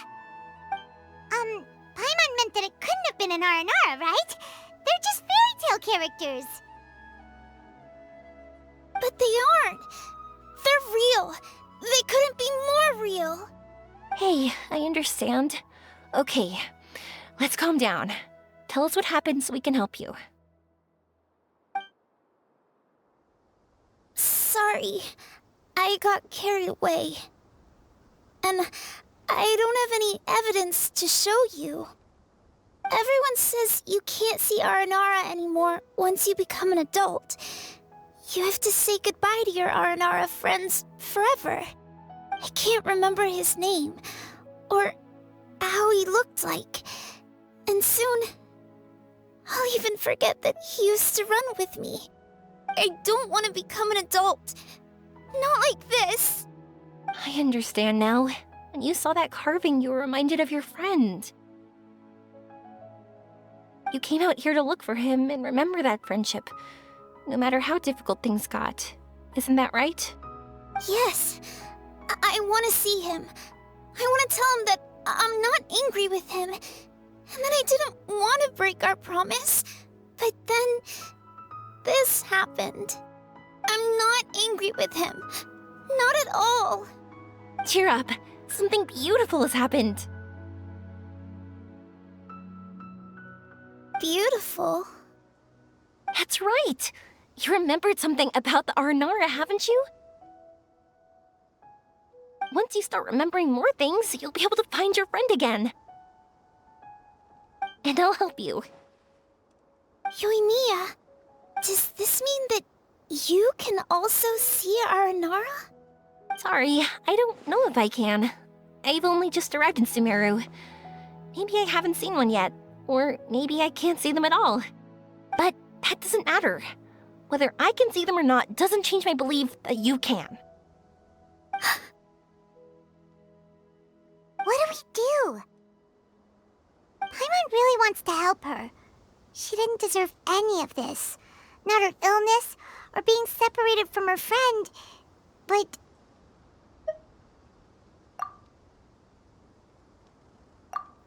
Paimon meant that it couldn't have been an Aranara, right? They're just fairy tale characters. But they aren't. They're real. They couldn't be more real. Hey, I understand. Okay, let's calm down. Tell us what happened so we can help you. Sorry, I got carried away. And I don't have any evidence to show you. Everyone says you can't see Aranara anymore once you become an adult. You have to say goodbye to your Aranara friends forever. I can't remember his name, or how he looked like. And soon, I'll even forget that he used to run with me. I don't want to become an adult. Not like this. I understand now. When you saw that carving, you were reminded of your friend. You came out here to look for him and remember that friendship, no matter how difficult things got. Isn't that right? Yes. I want to see him. I want to tell him that I'm not angry with him, and that I didn't want to break our promise. But then, this happened. I'm not angry with him. Not at all. Cheer up. Something beautiful has happened. Beautiful? That's right. You remembered something about the Aranara, haven't you? Once you start remembering more things, you'll be able to find your friend again. And I'll help you. Yoimiya, does this mean that you can also see Aranara? Sorry, I don't know if I can. I've only just arrived in Sumeru. Maybe I haven't seen one yet, or maybe I can't see them at all. But that doesn't matter. Whether I can see them or not doesn't change my belief that you can. What do we do? Paimon really wants to help her. She didn't deserve any of this. Not her illness, or being separated from her friend. But...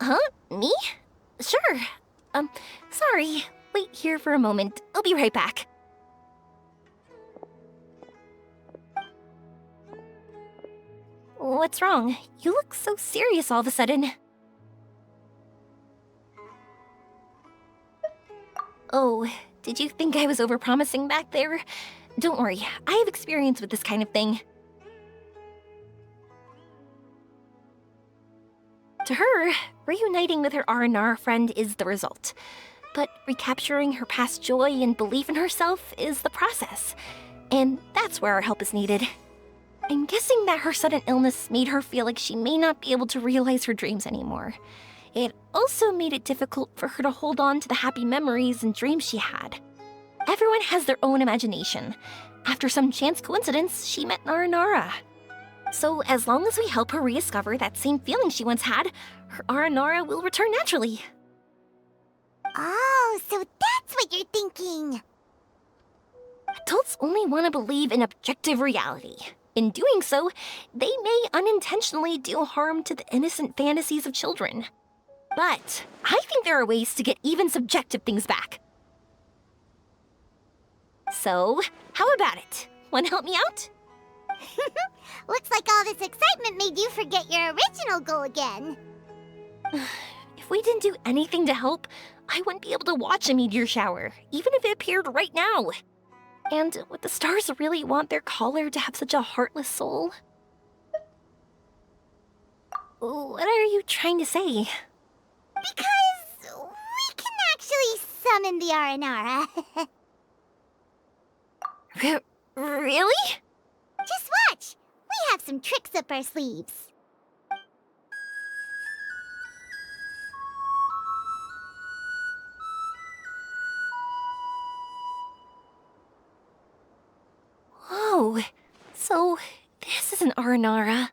Huh? Me? Sure. Sorry. Wait here for a moment. I'll be right back. What's wrong? You look so serious all of a sudden. Oh, did you think I was overpromising back there? Don't worry, I have experience with this kind of thing. To her, reuniting with her Aranara friend is the result. But recapturing her past joy and belief in herself is the process. And that's where our help is needed. I'm guessing that her sudden illness made her feel like she may not be able to realize her dreams anymore. It also made it difficult for her to hold on to the happy memories and dreams she had. Everyone has their own imagination. After some chance coincidence, she met Aranara. So as long as we help her rediscover that same feeling she once had, her Aranara will return naturally. Oh, so that's what you're thinking. Adults only want to believe in objective reality. In doing so, they may unintentionally do harm to the innocent fantasies of children. But I think there are ways to get even subjective things back. So, how about it? Want to help me out? Looks like all this excitement made you forget your original goal again. If we didn't do anything to help, I wouldn't be able to watch a meteor shower, even if it appeared right now. And would the stars really want their caller to have such a heartless soul? What are you trying to say? Because we can actually summon the Aranara. Really? Just watch! some tricks up our sleeves. Whoa, so this is an Aranara.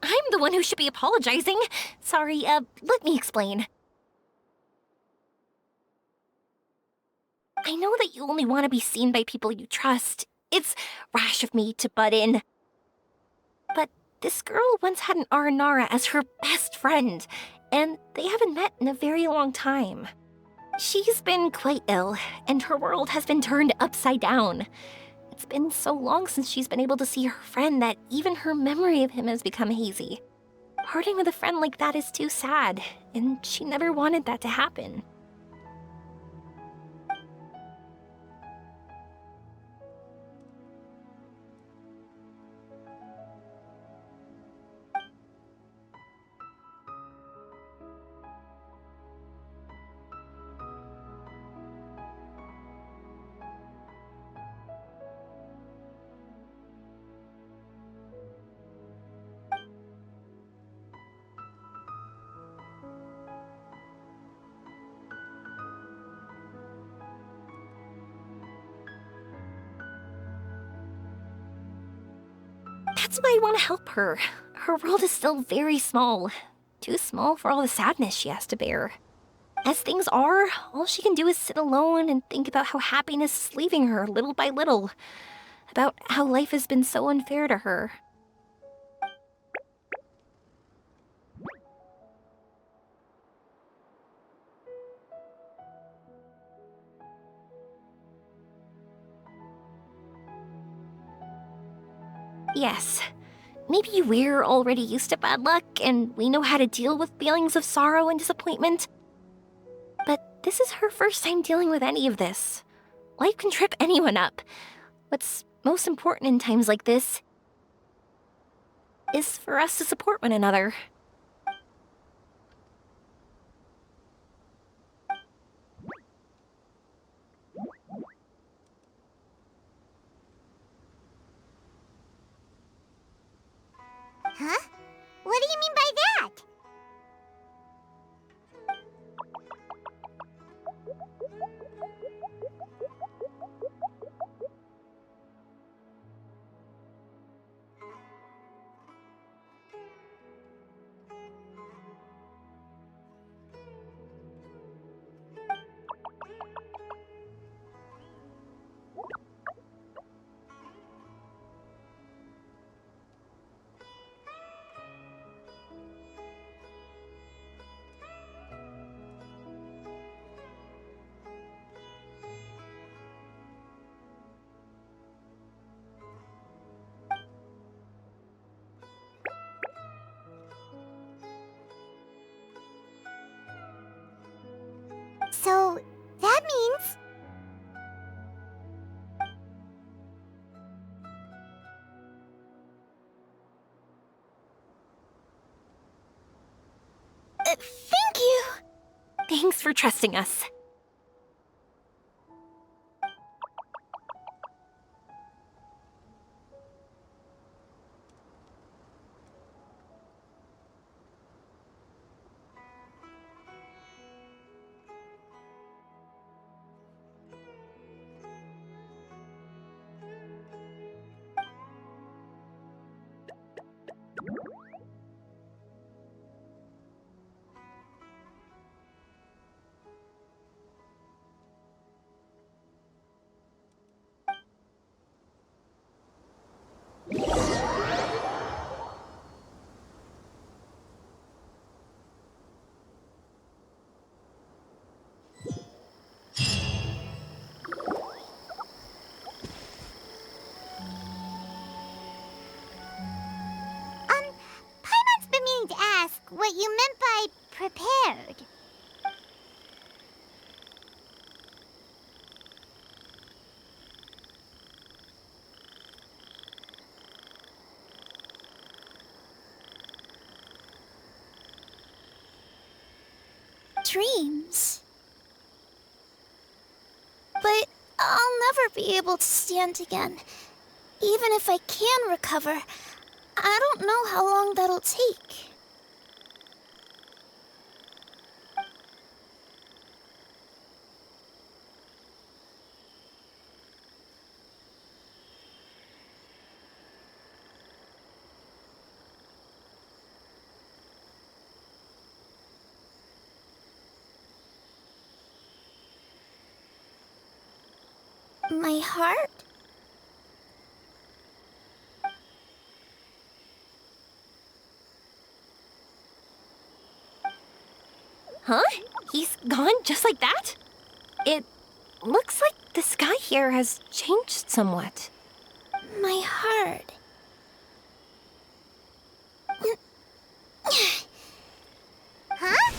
I'm the one who should be apologizing. Sorry, let me explain. I know that you only want to be seen by people you trust. It's rash of me to butt in. But this girl once had an Aranara as her best friend, and they haven't met in a very long time. She's been quite ill, and her world has been turned upside down. It's been so long since she's been able to see her friend that even her memory of him has become hazy. Parting with a friend like that is too sad, and she never wanted that to happen. That's why I want to help her. Her world is still very small. Too small for all the sadness she has to bear. As things are, all she can do is sit alone and think about how happiness is leaving her little by little. About how life has been so unfair to her. Yes. Maybe we're already used to bad luck, and we know how to deal with feelings of sorrow and disappointment. But this is her first time dealing with any of this. Life can trip anyone up. What's most important in times like this is for us to support one another. Huh? What do you mean by that? So, that means... Thank you! Thanks for trusting us. what you meant by prepared. Dreams. But I'll never be able to stand again. Even if I can recover, I don't know how long that'll take. My heart? Huh? He's gone just like that? It looks like the sky here has changed somewhat. My heart. Huh?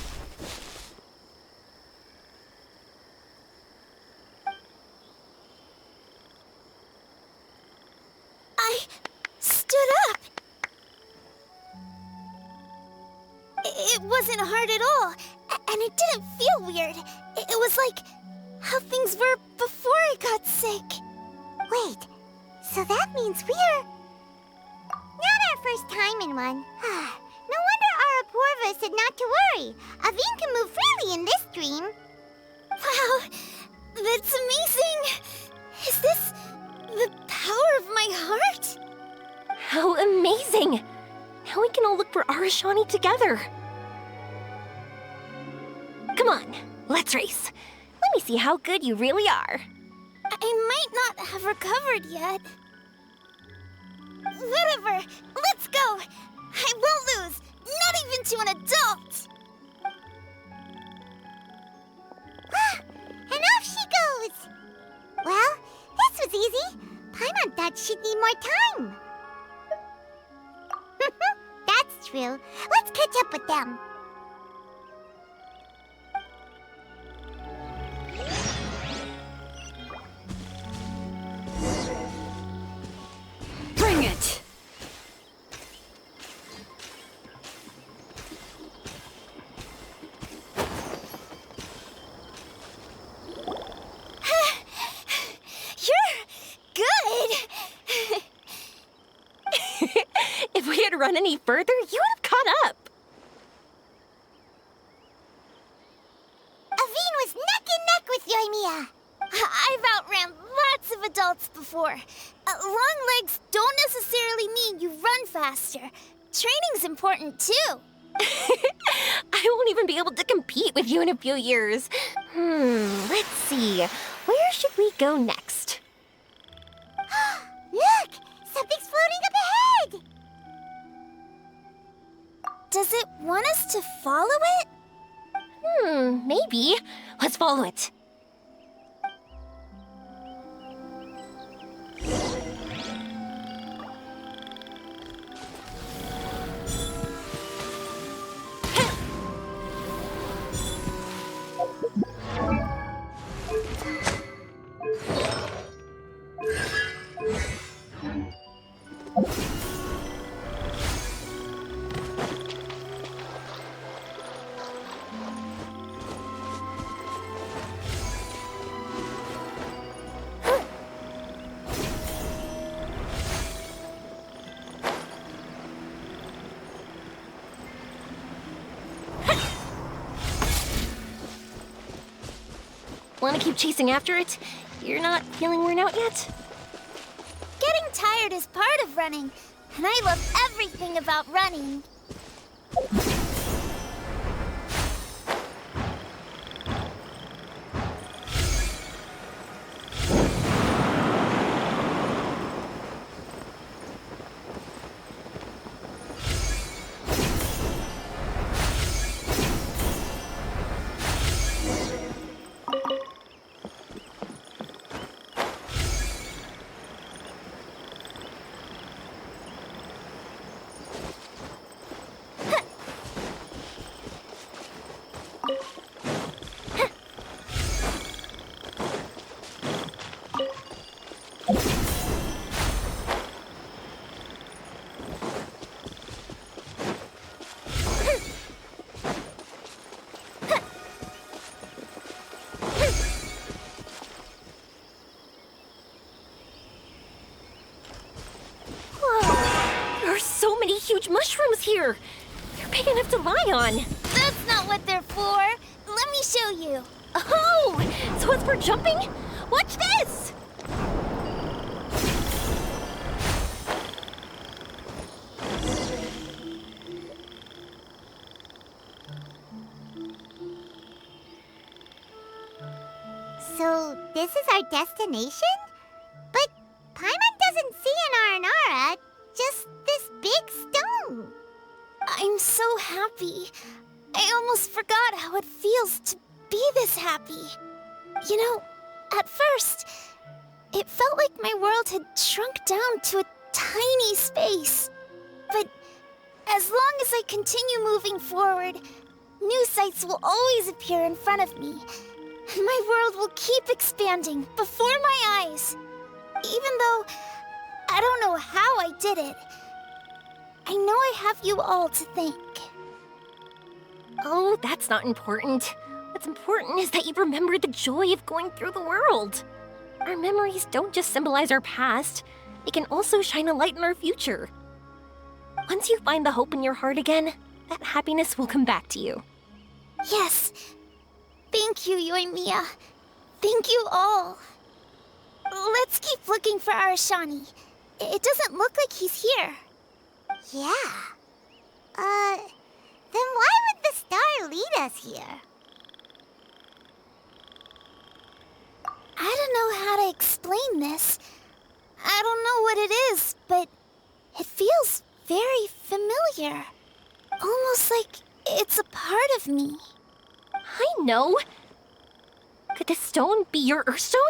I stood up. It wasn't hard at all, and it didn't feel weird. It was like how things were before I got sick. Wait, so that means we're... not our first time in one. No wonder Auratus said not to worry. Aveen can move freely in this dream. Wow, that's amazing. Is this the power of my heart? How amazing! Now we can all look for Arashani together. Come on, let's race. Let me see how good you really are. I might not have recovered yet. Whatever, let's go. I won't lose, not even to an adult. And off she goes. Well, this was easy. Paimon thought she'd need more time. That's true. Let's catch up with them. Bring it! If we had run any further, you would have caught up. Aveen was neck and neck with Yoimiya. I've outran lots of adults before. Long legs don't necessarily mean you run faster. Training's important too. I won't even be able to compete with you in a few years. Let's see. Where should we go next? Look! Something's floating up ahead! Does it want us to follow it? Maybe. Let's follow it. Want to keep chasing after it? You're not feeling worn out yet? Getting tired is part of running, and I love everything about running. huge mushrooms here. They're big enough to lie on. That's not what they're for. Let me show you. Oh, so it's for jumping? Watch this! So, this is our destination? But Paimon doesn't see an Aranara, just this big stone. I'm so happy. I almost forgot how it feels to be this happy. You know, at first, it felt like my world had shrunk down to a tiny space. But as long as I continue moving forward, new sights will always appear in front of me. And my world will keep expanding before my eyes. Even though I don't know how I did it, I know I have you all to thank. Oh, that's not important. What's important is that you remember the joy of going through the world. Our memories don't just symbolize our past, they can also shine a light in our future. Once you find the hope in your heart again, that happiness will come back to you. Yes. Thank you, Yoimiya. Thank you all. Let's keep looking for Arashani. It doesn't look like he's here. Yeah. Then why would the star lead us here? I don't know how to explain this. I don't know what it is, but it feels very familiar. Almost like it's a part of me. I know. Could this stone be your Earthstone?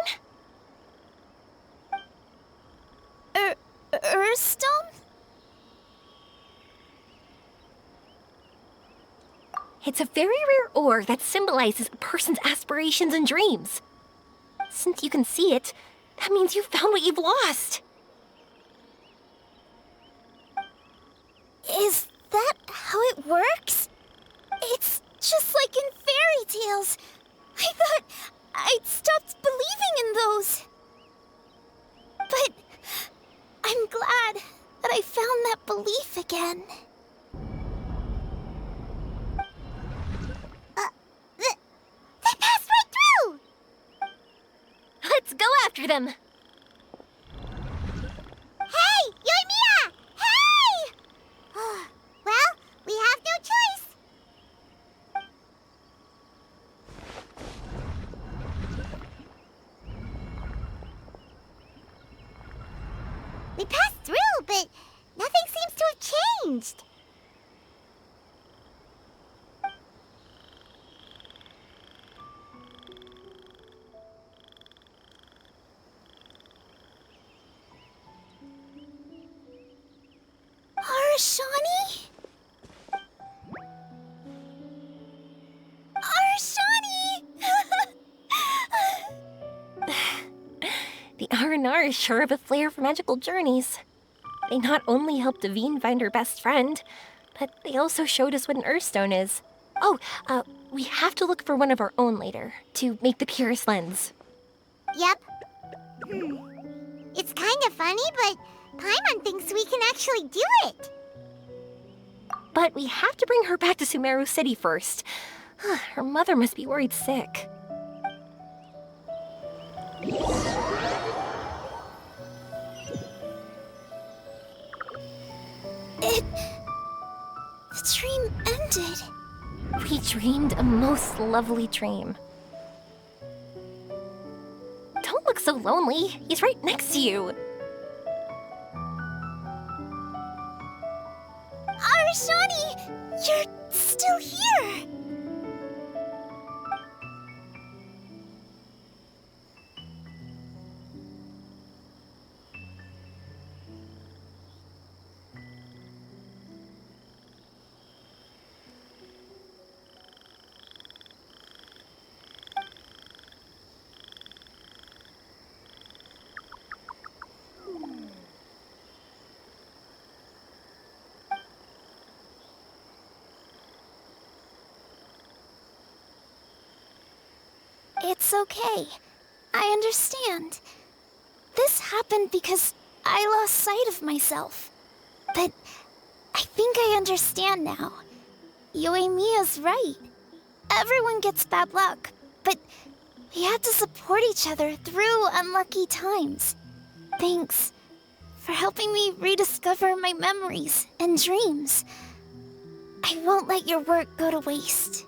Earthstone? It's a very rare ore that symbolizes a person's aspirations and dreams. Since you can see it, that means you've found what you've lost. Is that how it works? It's just like in fairy tales. I thought I'd stopped believing in those. But I'm glad that I found that belief again. They passed right through! Let's go after them. Hey, Yoimiya! Hey! Well, we have no choice. We passed through, but nothing seems to have changed. Arashani? Arashani! The R&R is sure of a flair for magical journeys. They not only helped Devine find her best friend, but they also showed us what an Earthstone is. Oh, we have to look for one of our own later, to make the purest lens. Yep. It's kind of funny, but Paimon thinks we can actually do it. But we have to bring her back to Sumeru City first. Her mother must be worried sick. The dream ended. We dreamed a most lovely dream. Don't look so lonely. He's right next to you. Arashani! You're still here! It's okay. I understand. This happened because I lost sight of myself. But I think think I understand now. Yoimiya's right. Everyone gets bad luck, but we have to support each other through unlucky times. Thanks for helping me rediscover my memories and dreams. I won't let your work go to waste.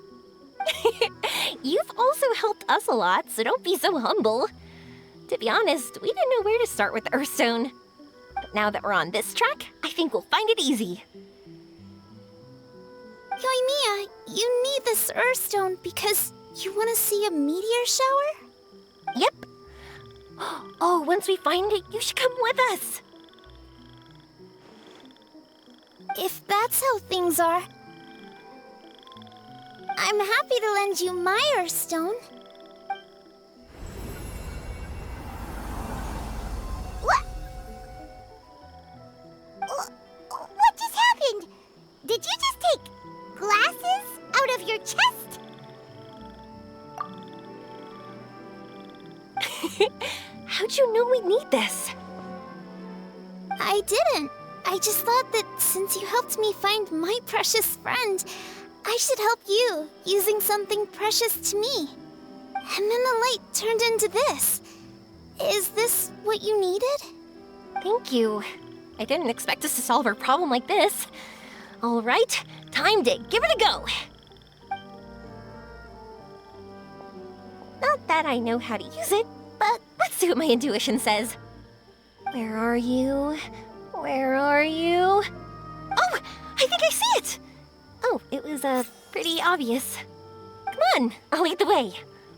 You've also helped us a lot, so don't be so humble. To be honest, we didn't know where to start with Earthstone. But now that we're on this track, I think we'll find it easy. Yoimiya, you need this Earthstone because you want to see a meteor shower? Yep. Oh, once we find it, you should come with us. If that's how things are, I'm happy to lend you my Earthstone. What just happened? Did you just take glasses out of your chest? How'd you know we'd need this? I didn't. I just thought that since you helped me find my precious friend, I should help you using something precious to me. And then the light turned into this. Is this what you needed? Thank you. I didn't expect us to solve our problem like this. All right, time to give it a go. Not that I know how to use it, but let's see what my intuition says. Where are you? Where are you? Oh, I think I see it! Oh, it was, pretty obvious. Come on, I'll lead the way.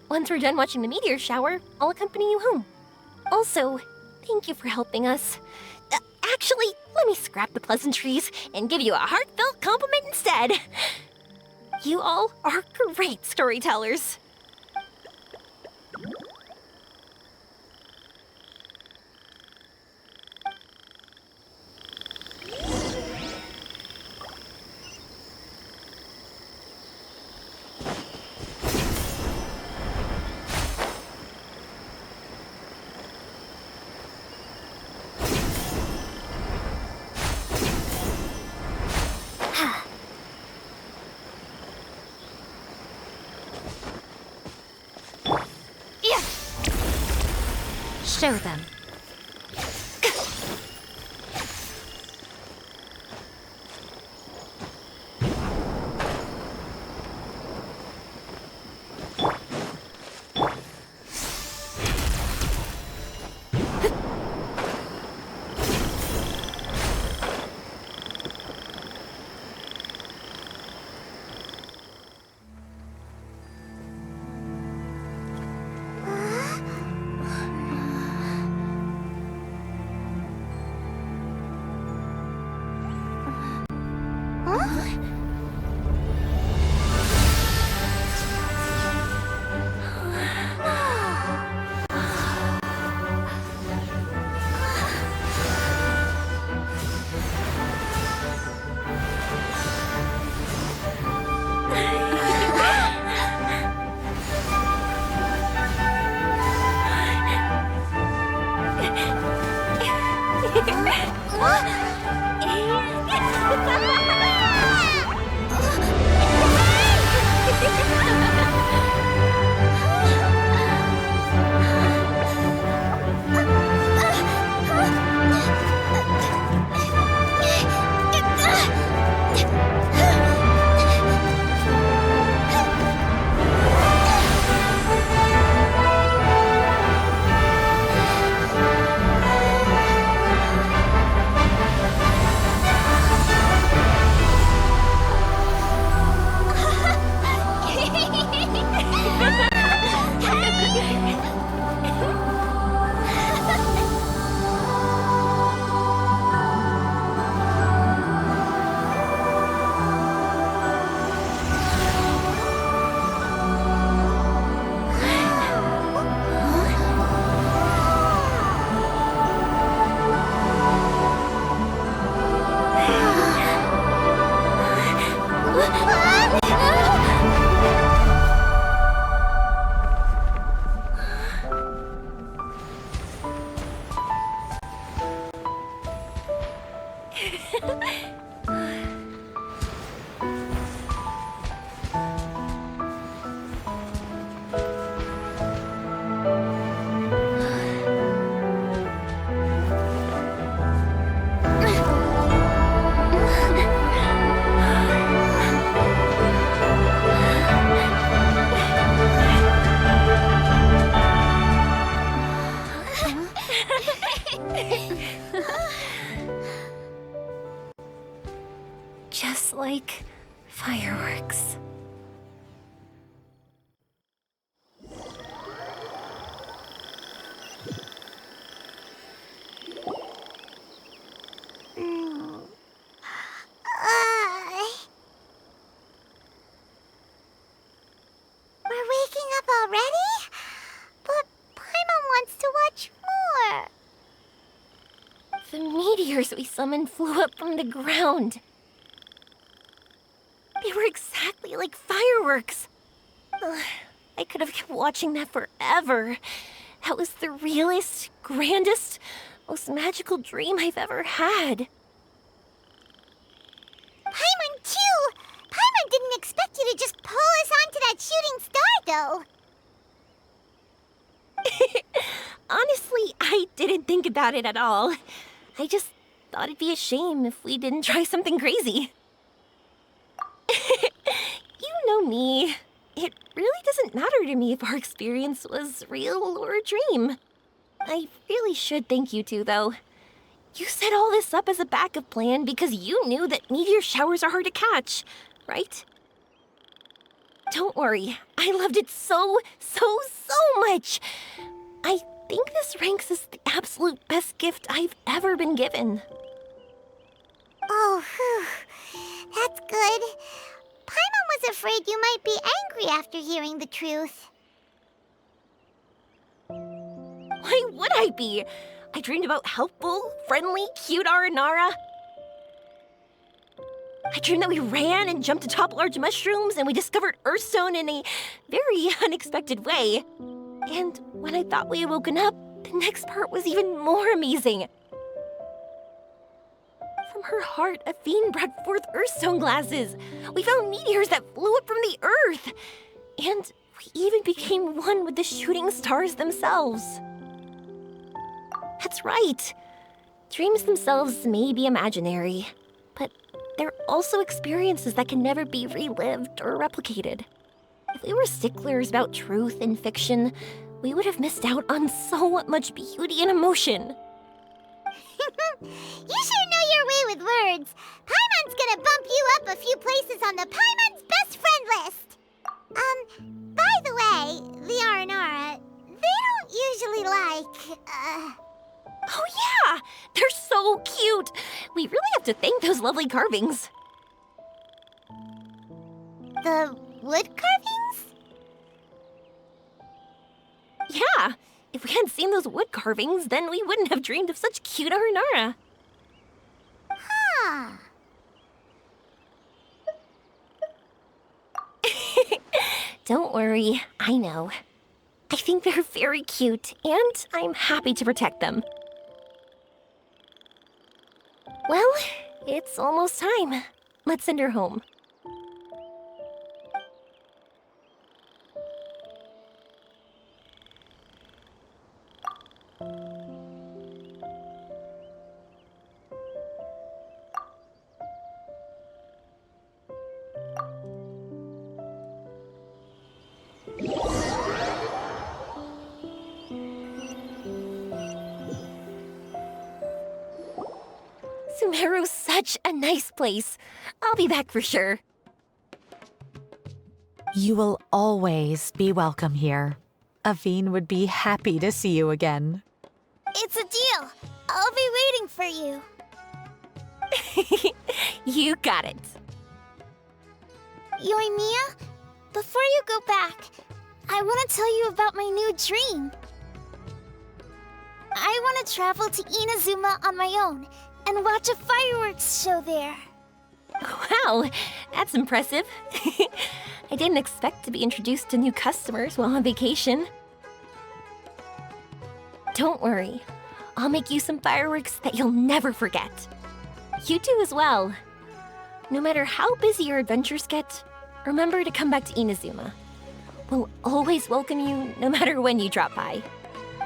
Once we're done watching the meteor shower, I'll accompany you home. Also, thank you for helping us. Actually, let me scrap the pleasantries and give you a heartfelt compliment instead. You all are great storytellers. Show them. Just like fireworks. We're waking up already? But Paimon wants to watch more. The meteors we summoned flew up from the ground. They were exactly like fireworks. Ugh, I could have kept watching that forever. That was the realest, grandest, most magical dream I've ever had. Paimon, too! Paimon didn't expect you to just pull us onto that shooting star, though. Honestly, I didn't think about it at all. I just thought it'd be a shame if we didn't try something crazy. You know me. It really doesn't matter to me if our experience was real or a dream. I really should thank you two, though. You set all this up as a backup plan because you knew that meteor showers are hard to catch, right? Don't worry, I loved it so much. I think this ranks as the absolute best gift I've ever been given. Oh, whew. That's good. Paimon was afraid you might be angry after hearing the truth. Why would I be? I dreamed about helpful, friendly, cute Aranara. I dreamed that we ran and jumped atop large mushrooms and we discovered Earthstone in a very unexpected way. And when I thought we had woken up, the next part was even more amazing. From her heart, Athene brought forth Earthstone glasses. We found meteors that flew up from the Earth. And we even became one with the shooting stars themselves. That's right. Dreams themselves may be imaginary, but they're also experiences that can never be relived or replicated. If we were sticklers about truth in fiction, we would have missed out on so much beauty and emotion. You sure know your way with words. Paimon's gonna bump you up a few places on the Paimon's best friend list. By the way, the Aranara, they don't usually like, Oh yeah! They're so cute! We really have to thank those lovely carvings. the wood carvings? Yeah! If we hadn't seen those wood carvings, then we wouldn't have dreamed of such cute Aranara. Huh. Don't worry, I know. I think they're very cute, and I'm happy to protect them. Well, it's almost time. Let's send her home. Sumeru's such a nice place. I'll be back for sure. You will always be welcome here. Athene would be happy to see you again. It's a deal. I'll be waiting for you. You got it. Yoimiya, before you go back, I want to tell you about my new dream. I want to travel to Inazuma on my own and watch a fireworks show there. Wow, that's impressive. I didn't expect to be introduced to new customers while on vacation. Don't worry, I'll make you some fireworks that you'll never forget. You do as well. No matter how busy your adventures get, remember to come back to Inazuma. We'll always welcome you no matter when you drop by.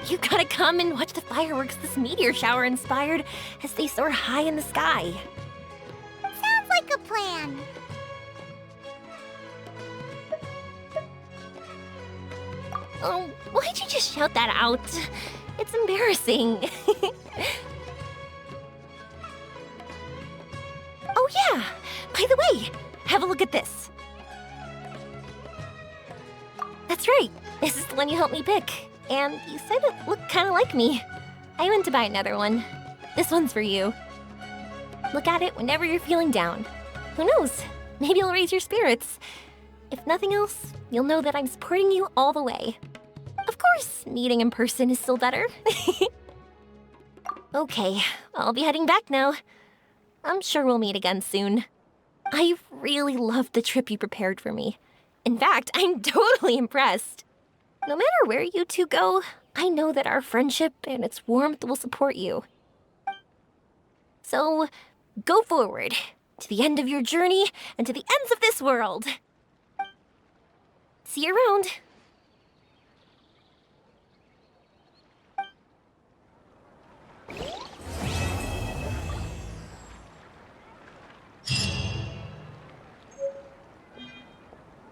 You gotta come and watch the fireworks this meteor shower inspired as they soar high in the sky. Sounds like a plan. Oh, why'd you just shout that out? It's embarrassing. Oh yeah, By the way, have a look at this. That's right. This is the one you helped me pick. And you said it looked kind of like me. I went to buy another one. This one's for you. Look at it whenever you're feeling down. Who knows? Maybe it'll raise your spirits. If nothing else, you'll know that I'm supporting you all the way. Of course, meeting in person is still better. Okay, I'll be heading back now. I'm sure we'll meet again soon. I really loved the trip you prepared for me. In fact, I'm totally impressed. No matter where you two go, I know that our friendship and its warmth will support you. So, go forward, to the end of your journey and to the ends of this world. See you around.